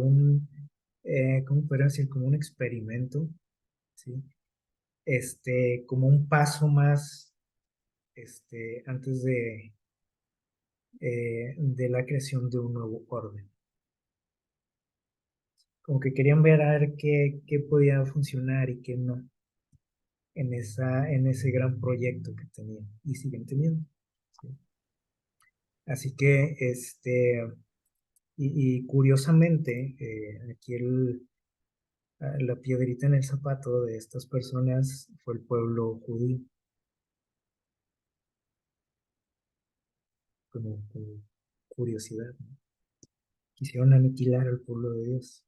¿cómo podría decir? Como un experimento, ¿sí? Como un paso más, antes de la creación de un nuevo orden. Como que querían ver a ver qué podía funcionar y qué no en ese gran proyecto que tenían y siguen teniendo, ¿sí? Así que, y curiosamente, aquí la piedrita en el zapato de estas personas fue el pueblo judío, como curiosidad, ¿no? Quisieron aniquilar al pueblo de Dios,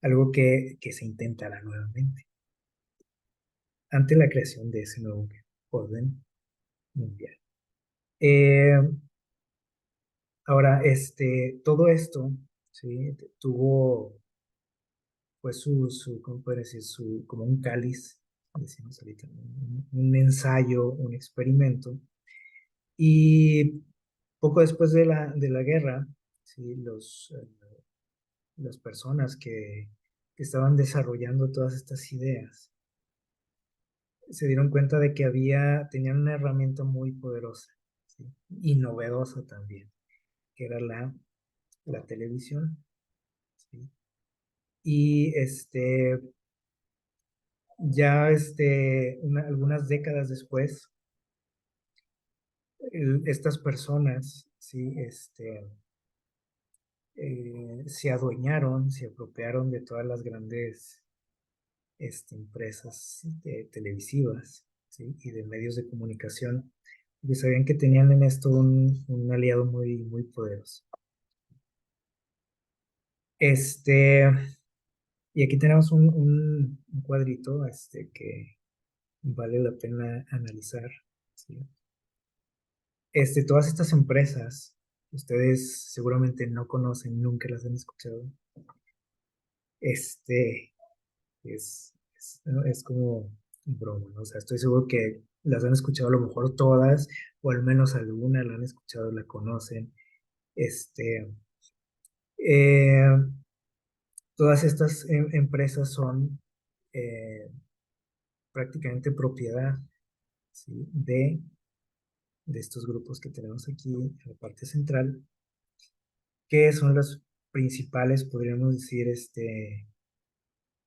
algo que se intentará nuevamente ante la creación de ese nuevo orden mundial. Eh, Ahora, todo esto, ¿sí? Tuvo, pues, ¿cómo puede decir? Como un cáliz, decimos ahorita, ¿no? Un ensayo, un experimento. Y poco después de la guerra, ¿sí? Las personas que estaban desarrollando todas estas ideas se dieron cuenta de que tenían una herramienta muy poderosa, ¿sí? Y novedosa también, que era la televisión, ¿sí? Y ya algunas décadas después, estas personas, ¿sí? Se adueñaron, se apropiaron de todas las grandes empresas televisivas, ¿sí? Y de medios de comunicación, porque sabían que tenían en esto un aliado muy, muy poderoso. Este, y aquí tenemos un cuadrito que vale la pena analizar, ¿sí? Todas estas empresas, ustedes seguramente no conocen, nunca las han escuchado. Este es como broma, ¿no? O sea, estoy seguro que las han escuchado a lo mejor todas, o al menos alguna la han escuchado, la conocen. Este, eh, Todas estas empresas son eh, prácticamente propiedad, ¿sí? de estos grupos que tenemos aquí en la parte central, que son las principales, podríamos decir,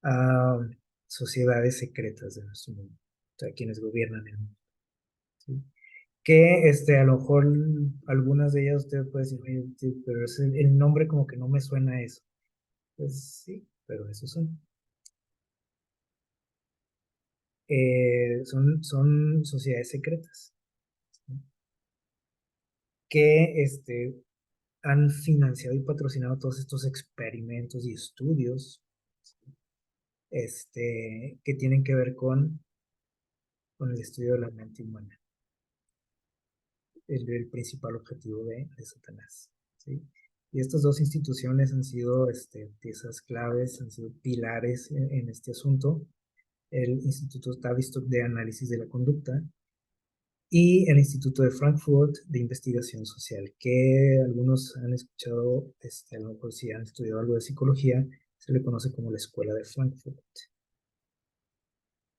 a sociedades secretas de nuestro mundo, o sea, quienes gobiernan el mundo, ¿sí? Que a lo mejor algunas de ellas usted puede decir: "Oye, sí, pero el nombre como que no me suena a eso". Pues sí, pero esos son sociedades secretas, ¿sí? Que han financiado y patrocinado todos estos experimentos y estudios, ¿sí? Que tienen que ver con el estudio de la mente humana, el principal objetivo de Satanás, ¿sí? Y estas dos instituciones han sido piezas claves, han sido pilares en este asunto. El Instituto Tavistock de Análisis de la Conducta y el Instituto de Frankfurt de Investigación Social, que algunos han escuchado, a lo mejor si han estudiado algo de psicología, se le conoce como la Escuela de Frankfurt,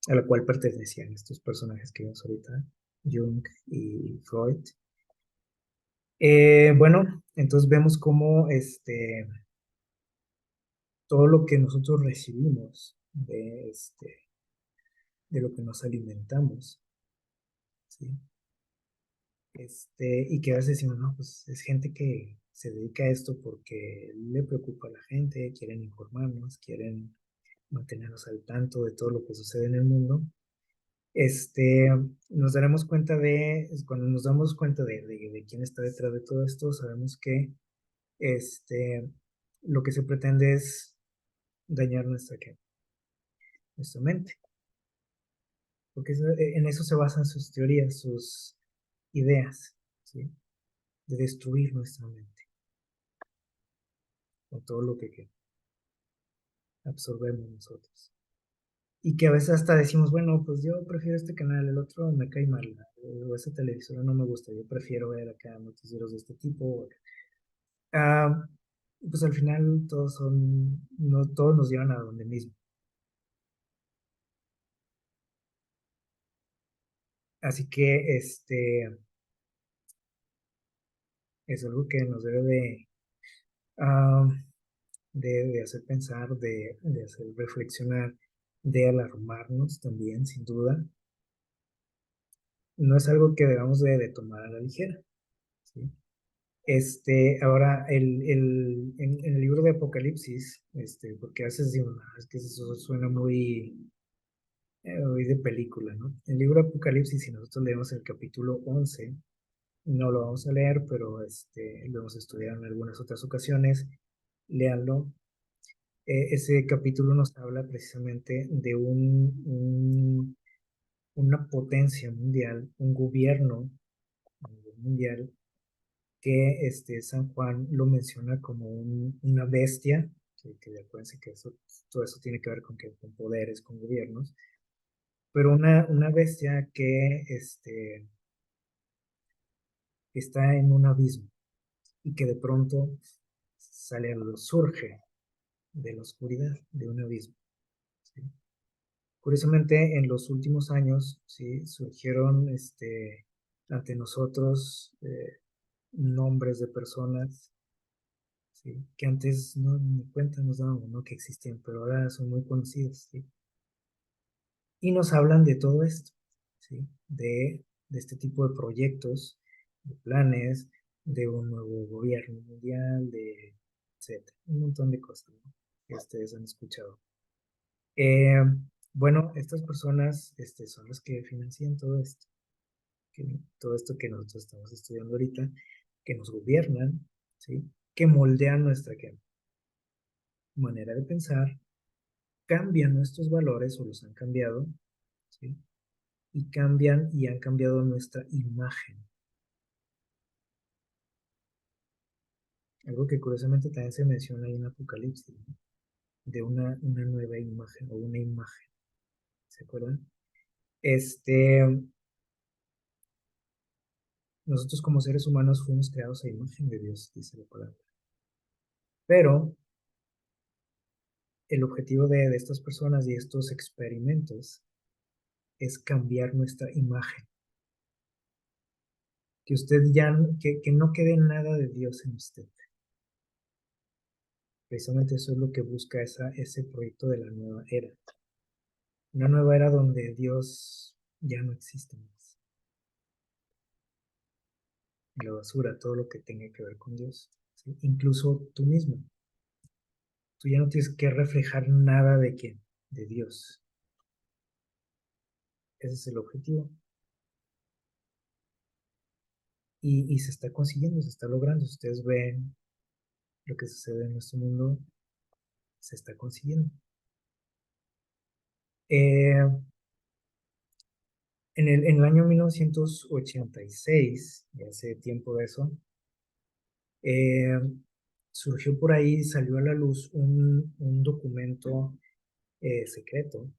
a la cual pertenecían estos personajes que vemos ahorita, Jung y Freud. Bueno, entonces vemos cómo todo lo que nosotros recibimos de lo que nos alimentamos, ¿sí? Y que a veces decimos: "No, pues es gente que se dedica a esto porque le preocupa a la gente, quieren informarnos, quieren mantenernos al tanto de todo lo que sucede en el mundo". Este, nos daremos cuenta cuando nos damos cuenta de quién está detrás de todo esto, sabemos que este, lo que se pretende es dañar nuestra mente. porque en eso se basan sus teorías, sus ideas, ¿sí? De destruir nuestra mente con todo lo que absorbemos nosotros. Y que a veces hasta decimos, bueno, pues yo prefiero este canal, el otro me cae mal, o ese televisor no me gusta, yo prefiero ver acá noticieros de este tipo. Ah, pues al final todos son, no, todos nos llevan a donde mismo. Así que es algo que nos debe ah, de hacer pensar, de hacer reflexionar, de alarmarnos también, sin duda. No es algo que debamos de tomar a la ligera, ¿sí? Ahora, en el libro de Apocalipsis, porque a veces digo, "No, es que eso suena muy de película, ¿no?". El libro de Apocalipsis, si nosotros leemos el capítulo 11, no lo vamos a leer, pero lo hemos estudiado en algunas otras ocasiones, léanlo. Ese capítulo nos habla precisamente de una potencia mundial, un gobierno mundial que San Juan lo menciona como una bestia, que acuérdense que todo eso tiene que ver con poderes, con gobiernos, pero una bestia que está en un abismo y que de pronto sale a luz, surge de la oscuridad, de un abismo, ¿sí? Curiosamente, en los últimos años, ¿sí? Surgieron ante nosotros nombres de personas, ¿sí? Que antes no ni cuenta nos dábamos, ¿no? Que existían, pero ahora son muy conocidos, ¿sí? Y nos hablan de todo esto, ¿sí? De este tipo de proyectos, de planes, de un nuevo gobierno mundial, de etcétera, un montón de cosas, ¿no? Que ustedes han escuchado. Eh, bueno, estas personas son las que financian todo esto, todo esto que nosotros estamos estudiando ahorita, que nos gobiernan, ¿sí? Que moldean nuestra manera de pensar, cambian nuestros valores o los han cambiado, ¿sí? Y cambian y han cambiado nuestra imagen. Algo que curiosamente también se menciona ahí en Apocalipsis, ¿no? De una nueva imagen o una imagen, ¿se acuerdan? Este, Nosotros como seres humanos fuimos creados a imagen de Dios, dice la palabra. Pero el objetivo de estas personas y estos experimentos es cambiar nuestra imagen. Que usted ya, que no quede nada de Dios en usted. Precisamente eso es lo que busca ese proyecto de la nueva era. Una nueva era donde Dios ya no existe más. La basura, todo lo que tenga que ver con Dios, ¿sí? Incluso tú mismo. Tú ya no tienes que reflejar nada de quién, de Dios. Ese es el objetivo. Y se está consiguiendo, se está logrando. Si ustedes ven lo que sucede en nuestro mundo, se está consiguiendo. Eh, en el año 1986, ya hace tiempo de eso, eh, surgió por ahí, salió a la luz un documento secreto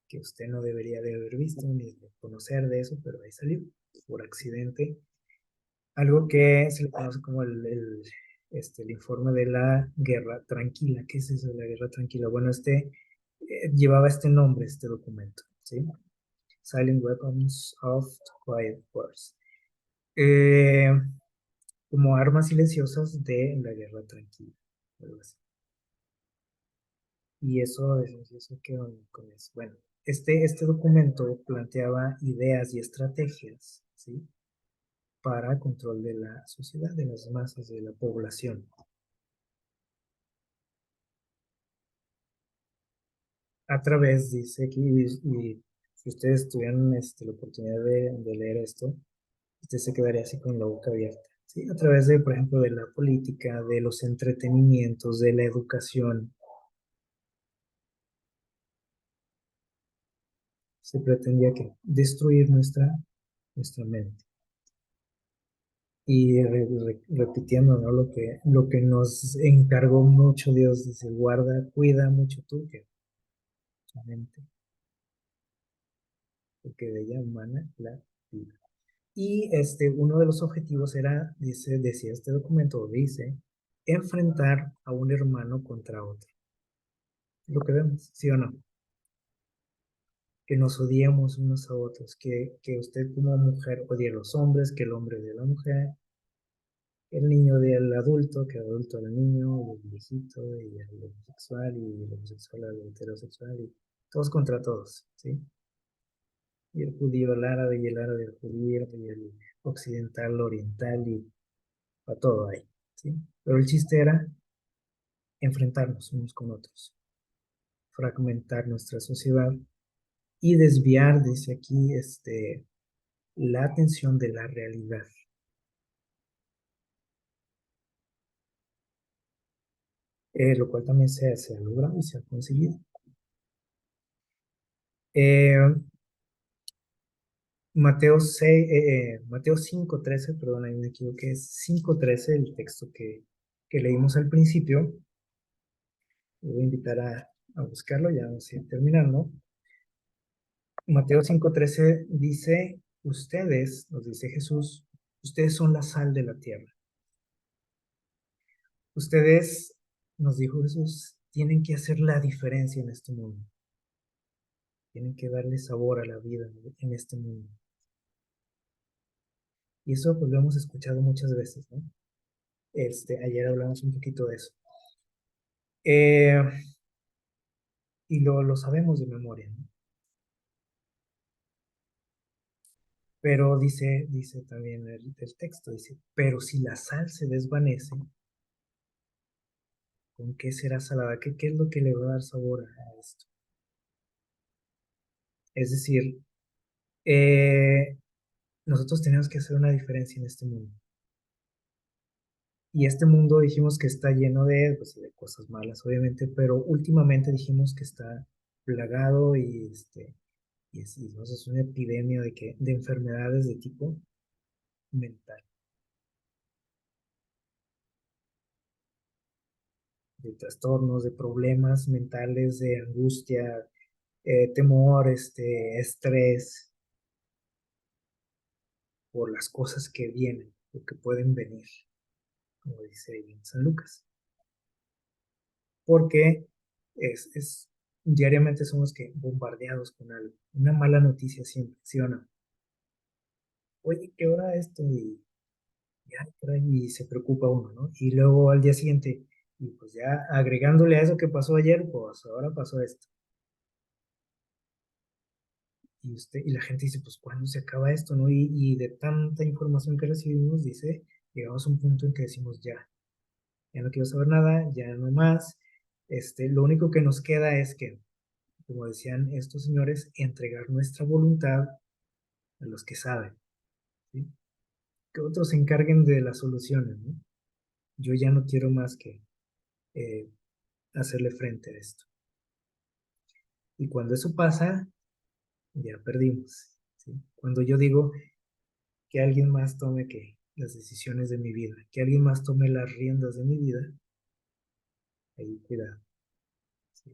que usted no debería de haber visto ni de conocer de eso, pero ahí salió por accidente. Algo que se le conoce como el informe de la Guerra Tranquila. ¿Qué es eso de la Guerra Tranquila? Bueno, llevaba este nombre, este documento, ¿sí? Silent Weapons of Quiet Wars. Eh, Como armas silenciosas de la Guerra Tranquila, algo así. Y eso quedó con eso. Bueno, este documento planteaba ideas y estrategias, ¿sí? Para control de la sociedad, de las masas, de la población. A través, dice aquí, y si ustedes tuvieran la oportunidad de leer esto, usted se quedaría así con la boca abierta. ¿Sí? A través de, por ejemplo, de la política, de los entretenimientos, de la educación. Se pretendía que destruir nuestra mente. Y repitiendo, ¿no? Lo que nos encargó mucho Dios, dice, guarda, cuida mucho tú que tu mente, porque de ella emana la vida. Y uno de los objetivos era, decía este documento, dice, enfrentar a un hermano contra otro. Lo que vemos, ¿sí o no? Que nos odiemos unos a otros, que usted como mujer odie a los hombres, que el hombre odie a la mujer, el niño del adulto, que el adulto al niño, el viejito, y el homosexual, y el homosexual al heterosexual, y todos contra todos, ¿sí? Y el judío al árabe, y el árabe al judío, y el occidental al oriental, y a todo ahí, ¿sí? Pero el chiste era enfrentarnos unos con otros, fragmentar nuestra sociedad y desviar, dice aquí, la atención de la realidad, lo cual también se ha logrado y se ha conseguido. Eh, Mateo 5:13, perdón, ahí me equivoqué, es 5:13 el texto que leímos al principio. Le voy a invitar a buscarlo, ya vamos a ir terminando. Mateo 5:13 dice, ustedes, nos dice Jesús, ustedes son la sal de la tierra. Ustedes, nos dijo Jesús, tienen que hacer la diferencia en este mundo. Tienen que darle sabor a la vida en este mundo. Y eso pues lo hemos escuchado muchas veces, ¿no? Ayer hablamos un poquito de eso. Eh, y lo sabemos de memoria, ¿no? Pero dice también el texto, dice, pero si la sal se desvanece, ¿con qué será salada? ¿Qué es lo que le va a dar sabor a esto? Es decir, eh, nosotros tenemos que hacer una diferencia en este mundo. Y este mundo dijimos que está lleno pues, de cosas malas, obviamente, pero últimamente dijimos que está plagado y no sé, es una epidemia de enfermedades de tipo mental, de trastornos, de problemas mentales, de angustia, temor, estrés por las cosas que vienen o que pueden venir, como dice ahí en San Lucas. Porque diariamente somos que bombardeados con algo, una mala noticia siempre, ¿sí o no? Oye, ¿qué hora esto? Y ya, y se preocupa uno, ¿no? Y luego al día siguiente, y pues ya agregándole a eso que pasó ayer, pues ahora pasó esto. Y la gente dice, pues ¿cuándo se acaba esto, no? Y de tanta información que recibimos, dice, llegamos a un punto en que decimos, ya no quiero saber nada, ya no más. Lo único que nos queda es que, como decían estos señores, entregar nuestra voluntad a los que saben, ¿sí? Que otros se encarguen de las soluciones, ¿no? Yo ya no quiero más que eh, hacerle frente a esto. Y cuando eso pasa, ya perdimos, ¿sí? Cuando yo digo que alguien más tome las decisiones de mi vida, que alguien más tome las riendas de mi vida, ahí cuidado, ¿sí?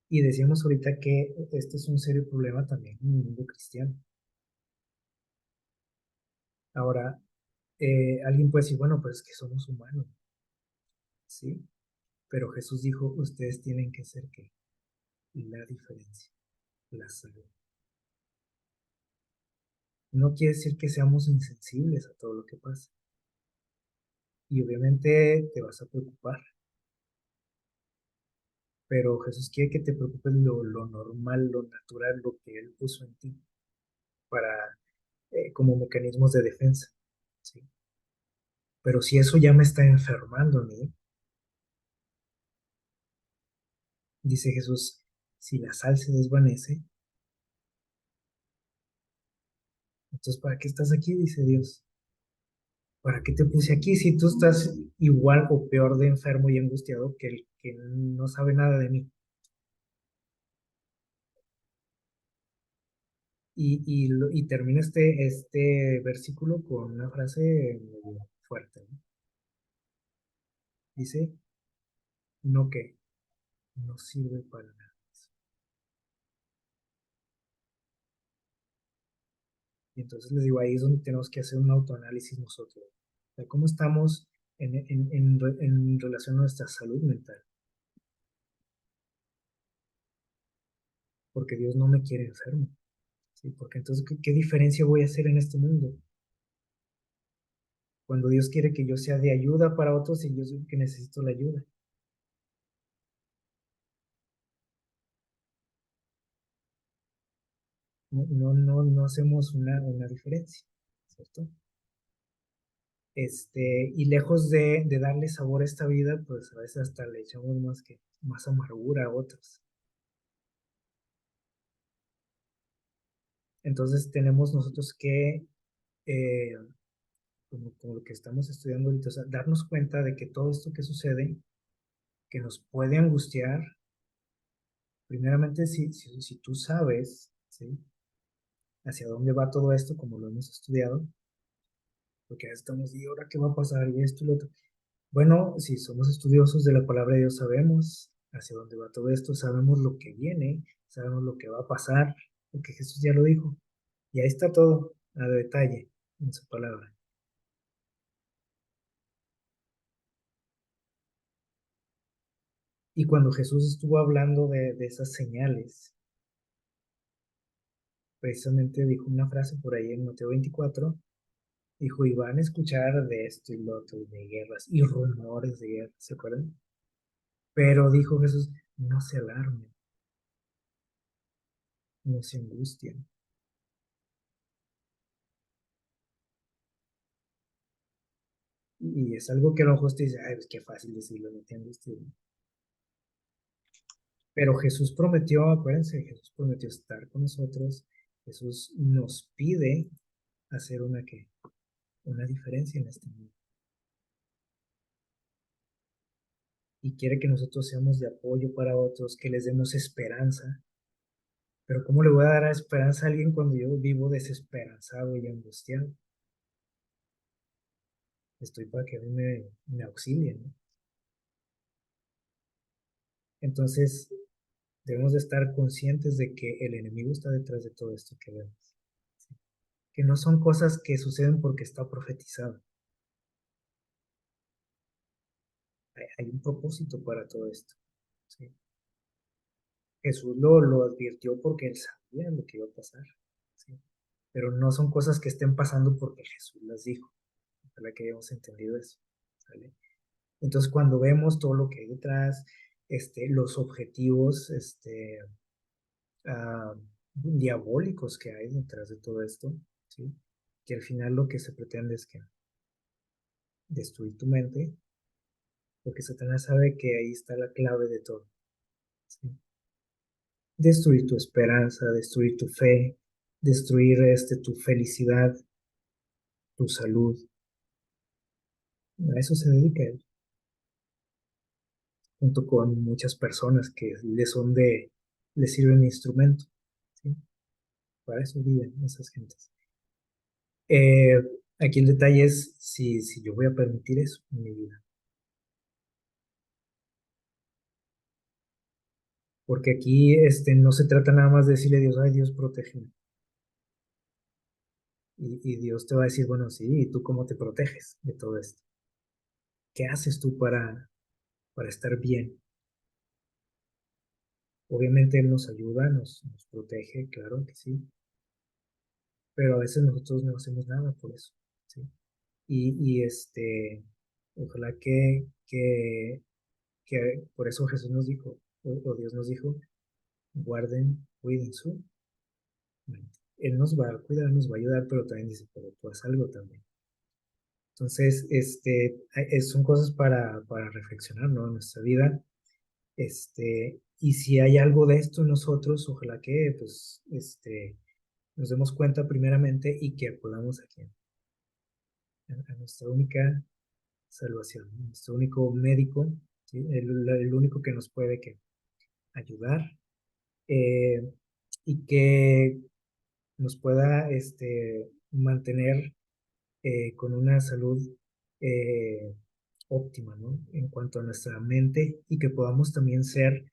Y decíamos ahorita que este es un serio problema también en el mundo cristiano. Ahora, alguien puede decir, bueno, pues es que somos humanos, ¿sí? Pero Jesús dijo, ustedes tienen que ser ¿qué? La diferencia, la salud. No quiere decir que seamos insensibles a todo lo que pasa. Y obviamente te vas a preocupar, pero Jesús quiere que te preocupes lo normal, lo natural, lo que Él puso en ti para, como mecanismos de defensa, ¿sí? Pero si eso ya me está enfermando a mí, dice Jesús, si la sal se desvanece, entonces ¿para qué estás aquí? Dice Dios. ¿Para qué te puse aquí si tú estás igual o peor de enfermo y angustiado que el que no sabe nada de mí? Y termina este versículo con una frase medio fuerte, ¿no? Dice, no que no sirve para nada. Y entonces les digo, ahí es donde tenemos que hacer un autoanálisis nosotros. O sea, ¿cómo estamos en relación a nuestra salud mental? Porque Dios no me quiere enfermo, ¿sí? Porque entonces, ¿qué diferencia voy a hacer en este mundo? Cuando Dios quiere que yo sea de ayuda para otros y yo soy el que necesito la ayuda. No hacemos una diferencia, ¿cierto? Y lejos de darle sabor a esta vida, pues a veces hasta le echamos más amargura a otros. Entonces tenemos nosotros que, eh, como lo que estamos estudiando ahorita, o sea, darnos cuenta de que todo esto que sucede, que nos puede angustiar, primeramente si tú sabes, ¿sí? Hacia dónde va todo esto, como lo hemos estudiado, porque estamos, ¿y ahora qué va a pasar? Y esto y lo otro. Bueno, si somos estudiosos de la palabra de Dios, sabemos hacia dónde va todo esto, sabemos lo que viene, sabemos lo que va a pasar, porque Jesús ya lo dijo. Y ahí está todo a detalle en su palabra. Y cuando Jesús estuvo hablando de esas señales, precisamente dijo una frase por ahí en Mateo 24, dijo, y van a escuchar de esto y lo otro, y de guerras y rumores de guerras, ¿se acuerdan? Pero dijo Jesús, no se alarmen, no se angustien. Y es algo que a lo mejor usted dice, ay, pues qué fácil decirlo, no te angusties. Pero Jesús prometió, acuérdense, Jesús prometió estar con nosotros. Jesús nos pide hacer una diferencia en este mundo. Y quiere que nosotros seamos de apoyo para otros, que les demos esperanza. Pero ¿cómo le voy a dar esperanza a alguien cuando yo vivo desesperanzado y angustiado? Estoy para que a mí me auxilien, ¿no? Entonces, debemos de estar conscientes de que el enemigo está detrás de todo esto que vemos. Que no son cosas que suceden porque está profetizado. Hay un propósito para todo esto. ¿Sí? Jesús lo advirtió porque él sabía lo que iba a pasar. ¿Sí? Pero no son cosas que estén pasando porque Jesús las dijo. Ojalá que hayamos entendido eso. ¿Sale? Entonces, cuando vemos todo lo que hay detrás, los objetivos ah, diabólicos que hay detrás de todo esto, ¿sí? Que al final lo que se pretende es que destruir tu mente, porque Satanás sabe que ahí está la clave de todo. ¿Sí? Destruir tu esperanza, destruir tu fe, destruir tu felicidad, tu salud. A eso se dedica él, junto con muchas personas que le sirven de instrumento. ¿Sí? Para eso viven esas gentes. Eh, Aquí el detalle es si yo voy a permitir eso en mi vida. Porque aquí no se trata nada más de decirle a Dios, ay, Dios, protégeme. Y Dios te va a decir, bueno, sí, ¿y tú cómo te proteges de todo esto? ¿Qué haces tú para estar bien? Obviamente Él nos ayuda, nos protege, claro que sí, pero a veces nosotros no hacemos nada por eso, ¿sí? Y ojalá que por eso Jesús nos dijo, o Dios nos dijo, guarden, cuiden su mente. Él nos va a cuidar, nos va a ayudar, pero también dice, pero tú haz algo también. Entonces, son cosas para reflexionar, ¿no? En nuestra vida. Y si hay algo de esto en nosotros, ojalá que, pues, nos demos cuenta primeramente y que acudamos a quién, a nuestra única salvación, ¿no? Nuestro único médico, ¿sí? El único que nos puede ayudar, eh, y que nos pueda mantener con una salud eh, óptima, ¿no? En cuanto a nuestra mente y que podamos también ser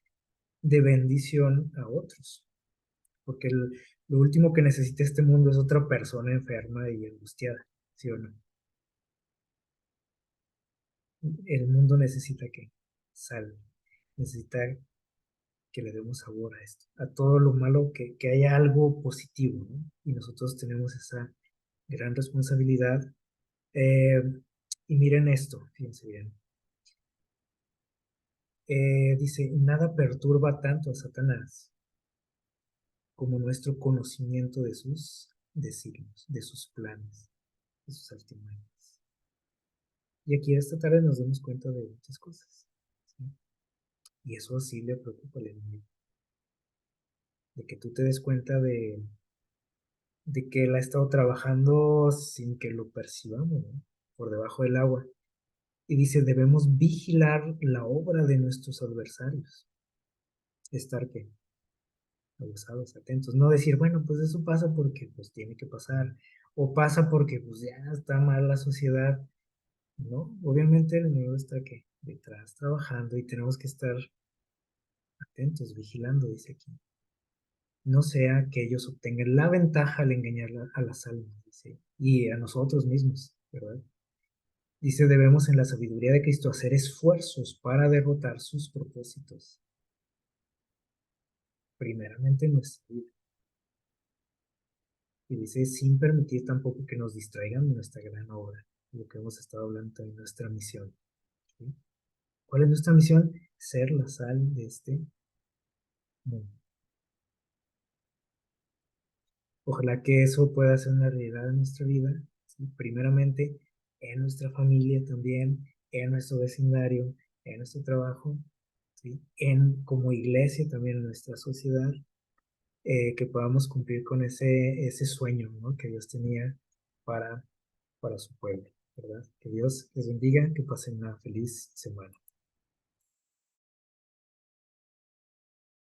de bendición a otros, porque lo último que necesita este mundo es otra persona enferma y angustiada, ¿sí o no? El mundo necesita que sal, necesita que le demos sabor a esto, a todo lo malo, que haya algo positivo, ¿no? Y nosotros tenemos esa gran responsabilidad. Eh, y miren esto, fíjense bien. Dice, nada perturba tanto a Satanás como nuestro conocimiento de sus designios, de sus planes, de sus artimañas. Y aquí esta tarde nos damos cuenta de muchas cosas, ¿sí? Y eso sí le preocupa al enemigo, de que tú te des cuenta de que él ha estado trabajando sin que lo percibamos, ¿no? Por debajo del agua. Y dice, debemos vigilar la obra de nuestros adversarios, estar que abusados, atentos, no decir, bueno, pues eso pasa porque pues tiene que pasar, o pasa porque pues ya está mal la sociedad, ¿no? Obviamente el enemigo está que detrás trabajando y tenemos que estar atentos, vigilando, dice aquí. No sea que ellos obtengan la ventaja al engañar a las almas, dice, y a nosotros mismos, ¿verdad? Dice, debemos en la sabiduría de Cristo hacer esfuerzos para derrotar sus propósitos, primeramente en nuestra vida. Y dice, sin permitir tampoco que nos distraigan de nuestra gran obra, lo que hemos estado hablando en nuestra misión. ¿Sí? ¿Cuál es nuestra misión? Ser la sal de este mundo. Ojalá que eso pueda ser una realidad en nuestra vida, ¿sí? Primeramente en nuestra familia también, en nuestro vecindario, en nuestro trabajo, ¿sí? Como iglesia también en nuestra sociedad, que podamos cumplir con ese sueño, ¿no? Que Dios tenía para, para su pueblo, ¿verdad? Que Dios les bendiga, que pasen una feliz semana.